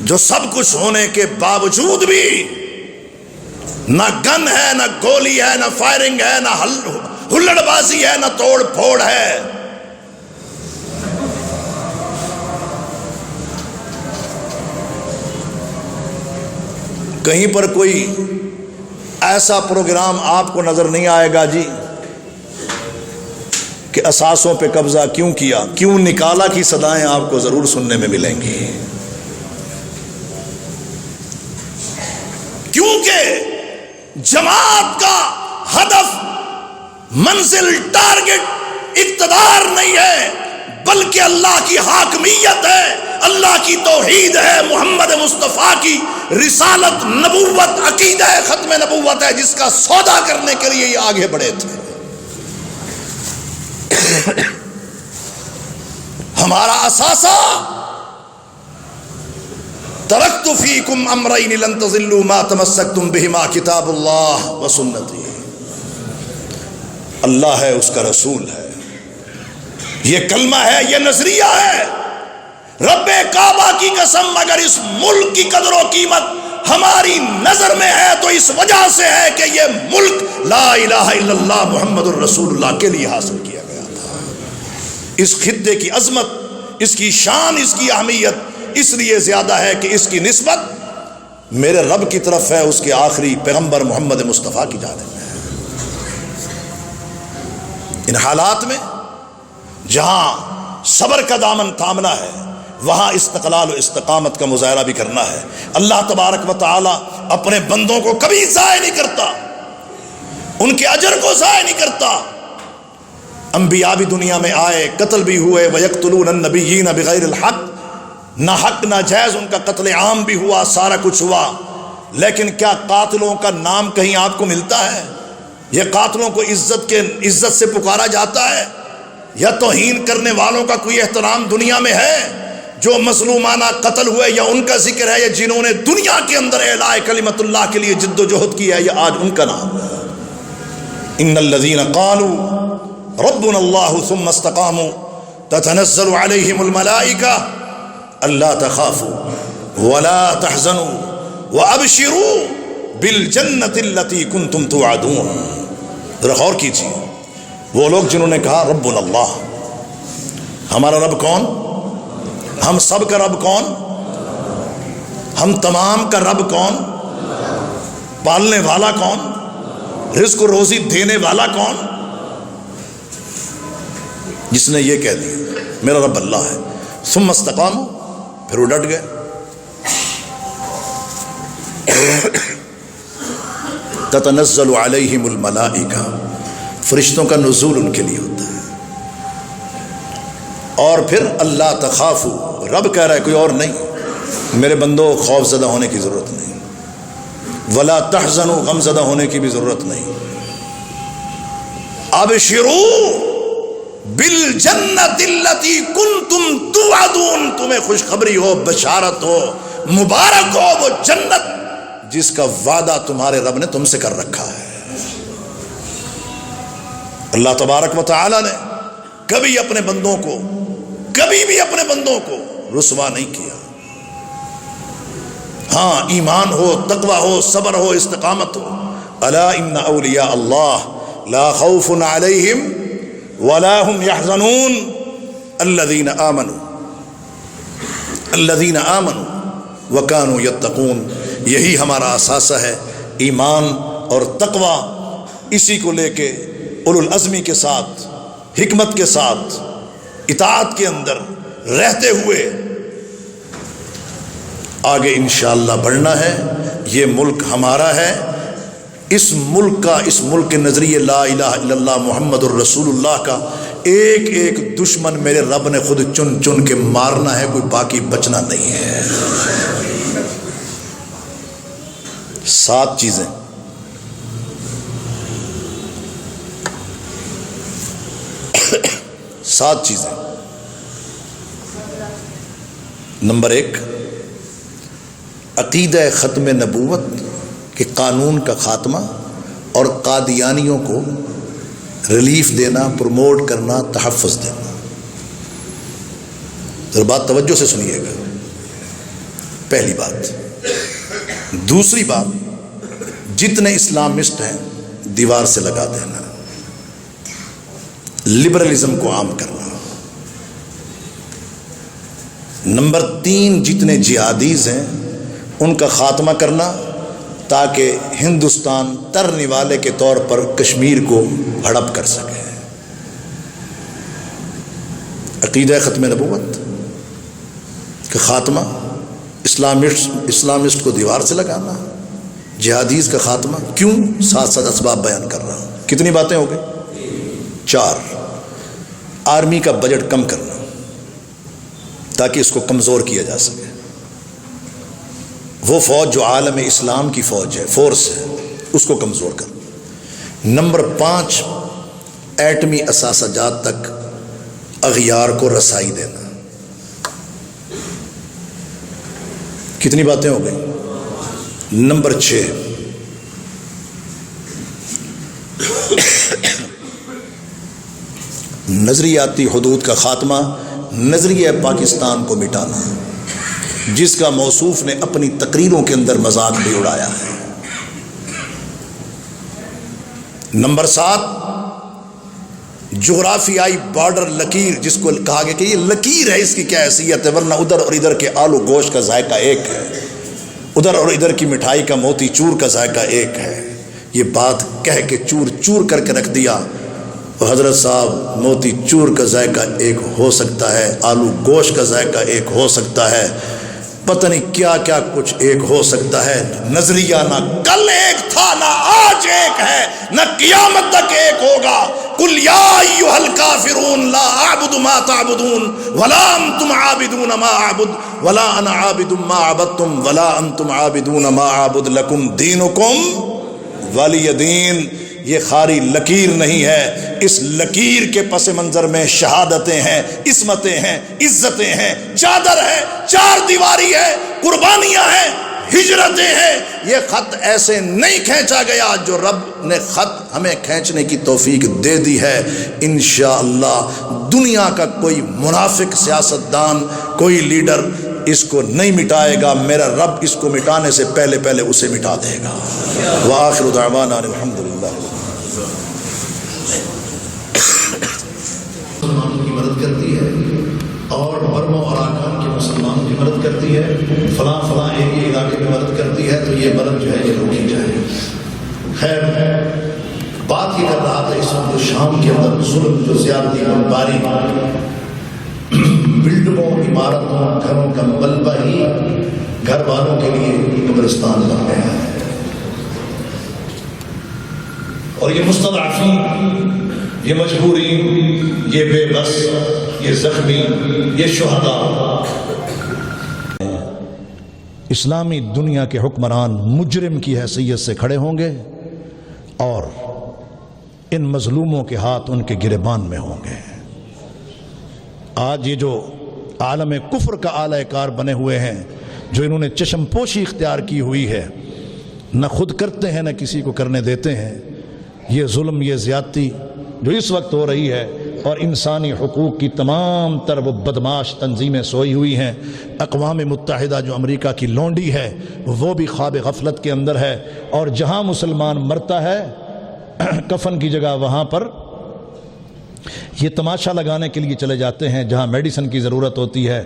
جو سب کچھ ہونے کے باوجود بھی نہ گن ہے، نہ گولی ہے، نہ فائرنگ ہے، نہ ہلڑ بازی ہے، نہ توڑ پھوڑ ہے۔ کہیں پر کوئی ایسا پروگرام آپ کو نظر نہیں آئے گا جی کہ اثاثوں پہ قبضہ کیوں کیا، کیوں نکالا کی صدائیں آپ کو ضرور سننے میں ملیں گی، کیونکہ جماعت کا ہدف، منزل، ٹارگٹ اقتدار نہیں ہے، بلکہ اللہ کی حاکمیت ہے، اللہ کی توحید ہے، محمد مصطفیٰ کی رسالت، نبوت، عقیدہ ختم نبوت ہے، جس کا سودا کرنے کے لیے یہ آگے بڑھے تھے۔ ہمارا اثاثہ ترکت فیکم امرین لن تضلوا ما تمسکتم بہما کتاب اللہ و سنتی، اللہ ہے، اس کا رسول ہے، یہ کلمہ ہے، یہ نظریہ ہے، رب کعبہ کی قسم اگر اس ملک کی قدر و قیمت ہماری نظر میں ہے تو اس وجہ سے ہے کہ یہ ملک لا الہ الا اللہ محمد الرسول اللہ کے لیے حاصل کیا گیا تھا۔ اس خطے کی عظمت، اس کی شان، اس کی اہمیت اس لیے زیادہ ہے کہ اس کی نسبت میرے رب کی طرف ہے، اس کے آخری پیغمبر محمد مصطفیٰ کی جانب ہے۔ ان حالات میں جہاں صبر کا دامن تھامنا ہے، وہاں استقلال و استقامت کا مظاہرہ بھی کرنا ہے۔ اللہ تبارک و تعالی اپنے بندوں کو کبھی ضائع نہیں کرتا، ان کے اجر کو ضائع نہیں کرتا۔ انبیاء بھی دنیا میں آئے، قتل بھی ہوئے، وَيَقْتُلُونَ النَّبِيِّينَ بِغَيْرِ الْحَقِّ، نہ حق نہ جائز ان کا قتل عام بھی ہوا، سارا کچھ ہوا، لیکن کیا قاتلوں کا نام کہیں آپ کو ملتا ہے؟ یہ قاتلوں کو عزت سے پکارا جاتا ہے؟ یا توہین کرنے والوں کا کوئی احترام دنیا میں ہے؟ جو مظلومانہ قتل ہوئے یا ان کا ذکر ہے، یا جنہوں نے دنیا کے اندر اعلاء کلمت اللہ کے لیے جد و جہد کی ہے، یہ آج ان کا نام ہے۔ ان الذين قالوا ربنا الله ثم استقاموا تتنزل عليهم الملائكة الا تخافوا ولا تحزنوا وابشروا بالجنة التي كنتم توعدون۔ ذرا غور کیجیے، وہ لوگ جنہوں نے کہا ربنا اللہ، ہمارا رب کون؟ ہم سب کا رب کون؟ ہم تمام کا رب کون؟ پالنے والا کون؟ رزق و روزی دینے والا کون؟ جس نے یہ کہہ دیا میرا رب اللہ ہے، ثم استقاموا، پھر وہ ڈٹ گئے۔ تتنزل علیہم الملائکہ، فرشتوں کا نزول ان کے لیے ہوتا ہے۔ اور پھر اللہ تخافوا، رب کہہ رہا ہے کوئی اور نہیں، میرے بندوں خوف زدہ ہونے کی ضرورت نہیں، ولا تحزنوا، غم زدہ ہونے کی بھی ضرورت نہیں، ابشروا بالجنۃ التی کنتم توعدون، تمہیں خوشخبری ہو، بشارت ہو، مبارک ہو وہ جنت جس کا وعدہ تمہارے رب نے تم سے کر رکھا ہے۔ اللہ تبارک و تعالی نے کبھی اپنے بندوں کو، کبھی بھی اپنے بندوں کو رسوا نہیں کیا۔ ہاں ایمان ہو، تقوی ہو، صبر ہو، استقامت ہو۔ الا ان اولیاء اللہ لا خوف علیہم ولا هم يحزنون الذین آمنوا وكانوا يتقون۔ یہی ہمارا اثاثہ ہے، ایمان اور تقوی، اسی کو لے کے اولو العزمی کے ساتھ، حکمت کے ساتھ، اطاعت کے اندر رہتے ہوئے آگے انشاءاللہ بڑھنا ہے۔ یہ ملک ہمارا ہے، اس ملک کے نظریے لا الہ الا اللہ محمد الرسول اللہ کا ایک ایک دشمن میرے رب نے خود چن چن کے مارنا ہے، کوئی باقی بچنا نہیں ہے۔ 7 چیزیں، نمبر 1، عقیدہ ختم نبوت کہ قانون کا خاتمہ اور قادیانیوں کو ریلیف دینا، پروموٹ کرنا، تحفظ دینا۔ ذرا بات توجہ سے سنیے گا، پہلی بات۔ دوسری بات، جتنے اسلامسٹ ہیں دیوار سے لگا دینا، لبرلزم کو عام کرنا۔ نمبر 3، جتنے جہادیز ہیں ان کا خاتمہ کرنا تاکہ ہندوستان ترنے والے کے طور پر کشمیر کو ہڑپ کر سکے۔ عقیدہ ختم نبوت کا خاتمہ، اسلامسٹ کو دیوار سے لگانا، جہادیز کا خاتمہ۔ کیوں؟ 7 اسباب بیان کر رہا ہوں۔ کتنی باتیں ہو گئی؟ 4۔ آرمی کا بجٹ کم کرنا تاکہ اس کو کمزور کیا جا سکے۔ وہ فوج جو عالم اسلام کی فوج ہے، فورس ہے، اس کو کمزور کرنا۔ نمبر 5، ایٹمی اثاثہ جات تک اغیار کو رسائی دینا۔ کتنی باتیں ہو گئی؟ نمبر 6، نظریاتی حدود کا خاتمہ، نظریہ پاکستان کو مٹانا، جس کا موصوف نے اپنی تقریروں کے اندر مذاق بھی اڑایا ہے۔ نمبر 7، جغرافیائی بارڈر لکیر، جس کو کہا گیا کہ یہ لکیر ہے، اس کی کیا حیثیت ہے، ورنہ ادھر اور ادھر کے آلو گوشت کا ذائقہ ایک ہے، ادھر اور ادھر کی مٹھائی کا موتی چور کا ذائقہ ایک ہے۔ یہ بات کہہ کے چور چور کر کے رکھ دیا۔ حضرت صاحب، موتی چور کا ذائقہ ایک ہو سکتا ہے، آلو گوشت کا ذائقہ ایک ہو سکتا ہے، پتہ نہیں کیا کیا کچھ ایک ہو سکتا ہے۔ نظریہ نہ کل ایک تھا، نہ آج ایک ہے، نہ قیامت تک ایک ہوگا۔ قل یا ایھا الکافرون لا اعبد ما تعبدون ولا انتم عابدون ما اعبد ولا انا عابد ما عبدتم ولا انتم عابدون ما اعبد لكم دینکم ولی دین. یہ خالی لکیر نہیں ہے، اس لکیر کے پس منظر میں شہادتیں ہیں، عصمتیں ہیں، عزتیں ہیں، چادر ہے، چار دیواری ہے، قربانیاں ہیں، ہجرتیں ہیں. یہ خط ایسے نہیں کھینچا گیا. جو رب نے خط ہمیں کھینچنے کی توفیق دے دی ہے، انشاءاللہ دنیا کا کوئی منافق سیاستدان، کوئی لیڈر اس کو نہیں مٹائے گا. میرا رب اس کو مٹانے سے پہلے پہلے اسے مٹا دے گا. وآخر دعوانا الحمدللہ. مسلمانوں کی مدد کرتی ہے اور برما اور اراکان کے مسلمانوں کی مدد کرتی ہے، فلاں فلاں ایک ہی علاقے میں مدد کرتی ہے، تو یہ مدد جو ہے یہ روکی جائے. خیر بات یہ کر رہا تھا اس وقت شام کے اندر ظلم جو زیادتی بمباری، بلڈنگوں، عمارتوں، گھروں کا ملبہ ہی گھر والوں کے لیے قبرستان بن گیا ہے. اور یہ مستضعفین، یہ مجبوری، یہ بے بس، یہ زخمی، یہ شہداء. اسلامی دنیا کے حکمران مجرم کی حیثیت سے کھڑے ہوں گے اور ان مظلوموں کے ہاتھ ان کے گریبان میں ہوں گے. آج یہ جو عالم کفر کا اعلی کار بنے ہوئے ہیں، جو انہوں نے چشم پوشی اختیار کی ہوئی ہے، نہ خود کرتے ہیں نہ کسی کو کرنے دیتے ہیں. یہ ظلم، یہ زیادتی جو اس وقت ہو رہی ہے، اور انسانی حقوق کی تمام تر وہ بدماش تنظیمیں سوئی ہوئی ہیں. اقوام متحدہ جو امریکہ کی لونڈی ہے وہ بھی خواب غفلت کے اندر ہے، اور جہاں مسلمان مرتا ہے کفن کی جگہ وہاں پر یہ تماشا لگانے کے لیے چلے جاتے ہیں. جہاں میڈیسن کی ضرورت ہوتی ہے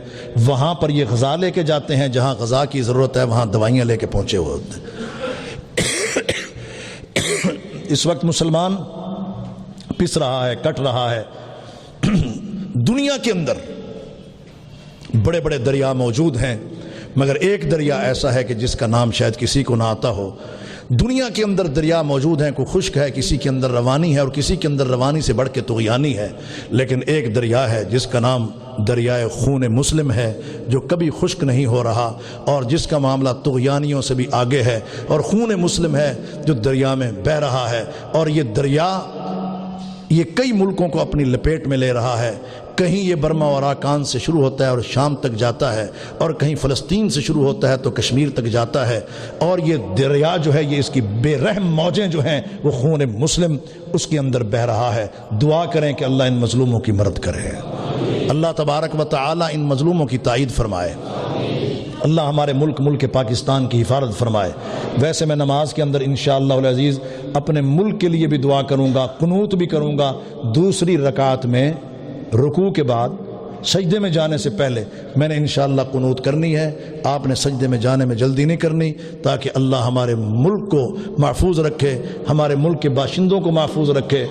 وہاں پر یہ غذا لے کے جاتے ہیں، جہاں غذا کی ضرورت ہے وہاں دوائیاں لے کے پہنچے ہوئے ہوتے ہیں. اس وقت مسلمان پس رہا ہے، کٹ رہا ہے. دنیا کے اندر بڑے بڑے دریا موجود ہیں، مگر ایک دریا ایسا ہے کہ جس کا نام شاید کسی کو نہ آتا ہو. دنیا کے اندر دریا موجود ہیں، کوئی خشک ہے، کسی کے اندر روانی ہے، اور کسی کے اندر روانی سے بڑھ کے طغیانی ہے. لیکن ایک دریا ہے جس کا نام دریائے خون مسلم ہے، جو کبھی خشک نہیں ہو رہا، اور جس کا معاملہ طغیانیوں سے بھی آگے ہے. اور خون مسلم ہے جو دریا میں بہہ رہا ہے. اور یہ دریا یہ کئی ملکوں کو اپنی لپیٹ میں لے رہا ہے. کہیں یہ برما اور اراکان سے شروع ہوتا ہے اور شام تک جاتا ہے، اور کہیں فلسطین سے شروع ہوتا ہے تو کشمیر تک جاتا ہے. اور یہ دریا جو ہے، یہ اس کی بے رحم موجیں جو ہیں، وہ خون مسلم اس کے اندر بہہ رہا ہے. دعا کریں کہ اللہ ان مظلوموں کی مدد کرے. اللہ تبارک و تعالی ان مظلوموں کی تائید فرمائے. اللہ ہمارے ملک پاکستان کی حفاظت فرمائے. ویسے میں نماز کے اندر انشاءاللہ العزیز اپنے ملک کے لیے بھی دعا کروں گا، قنوت بھی کروں گا. دوسری رکعت میں رکوع کے بعد سجدے میں جانے سے پہلے میں نے انشاءاللہ قنوت کرنی ہے. آپ نے سجدے میں جانے میں جلدی نہیں کرنی، تاکہ اللہ ہمارے ملک کو محفوظ رکھے، ہمارے ملک کے باشندوں کو محفوظ رکھے.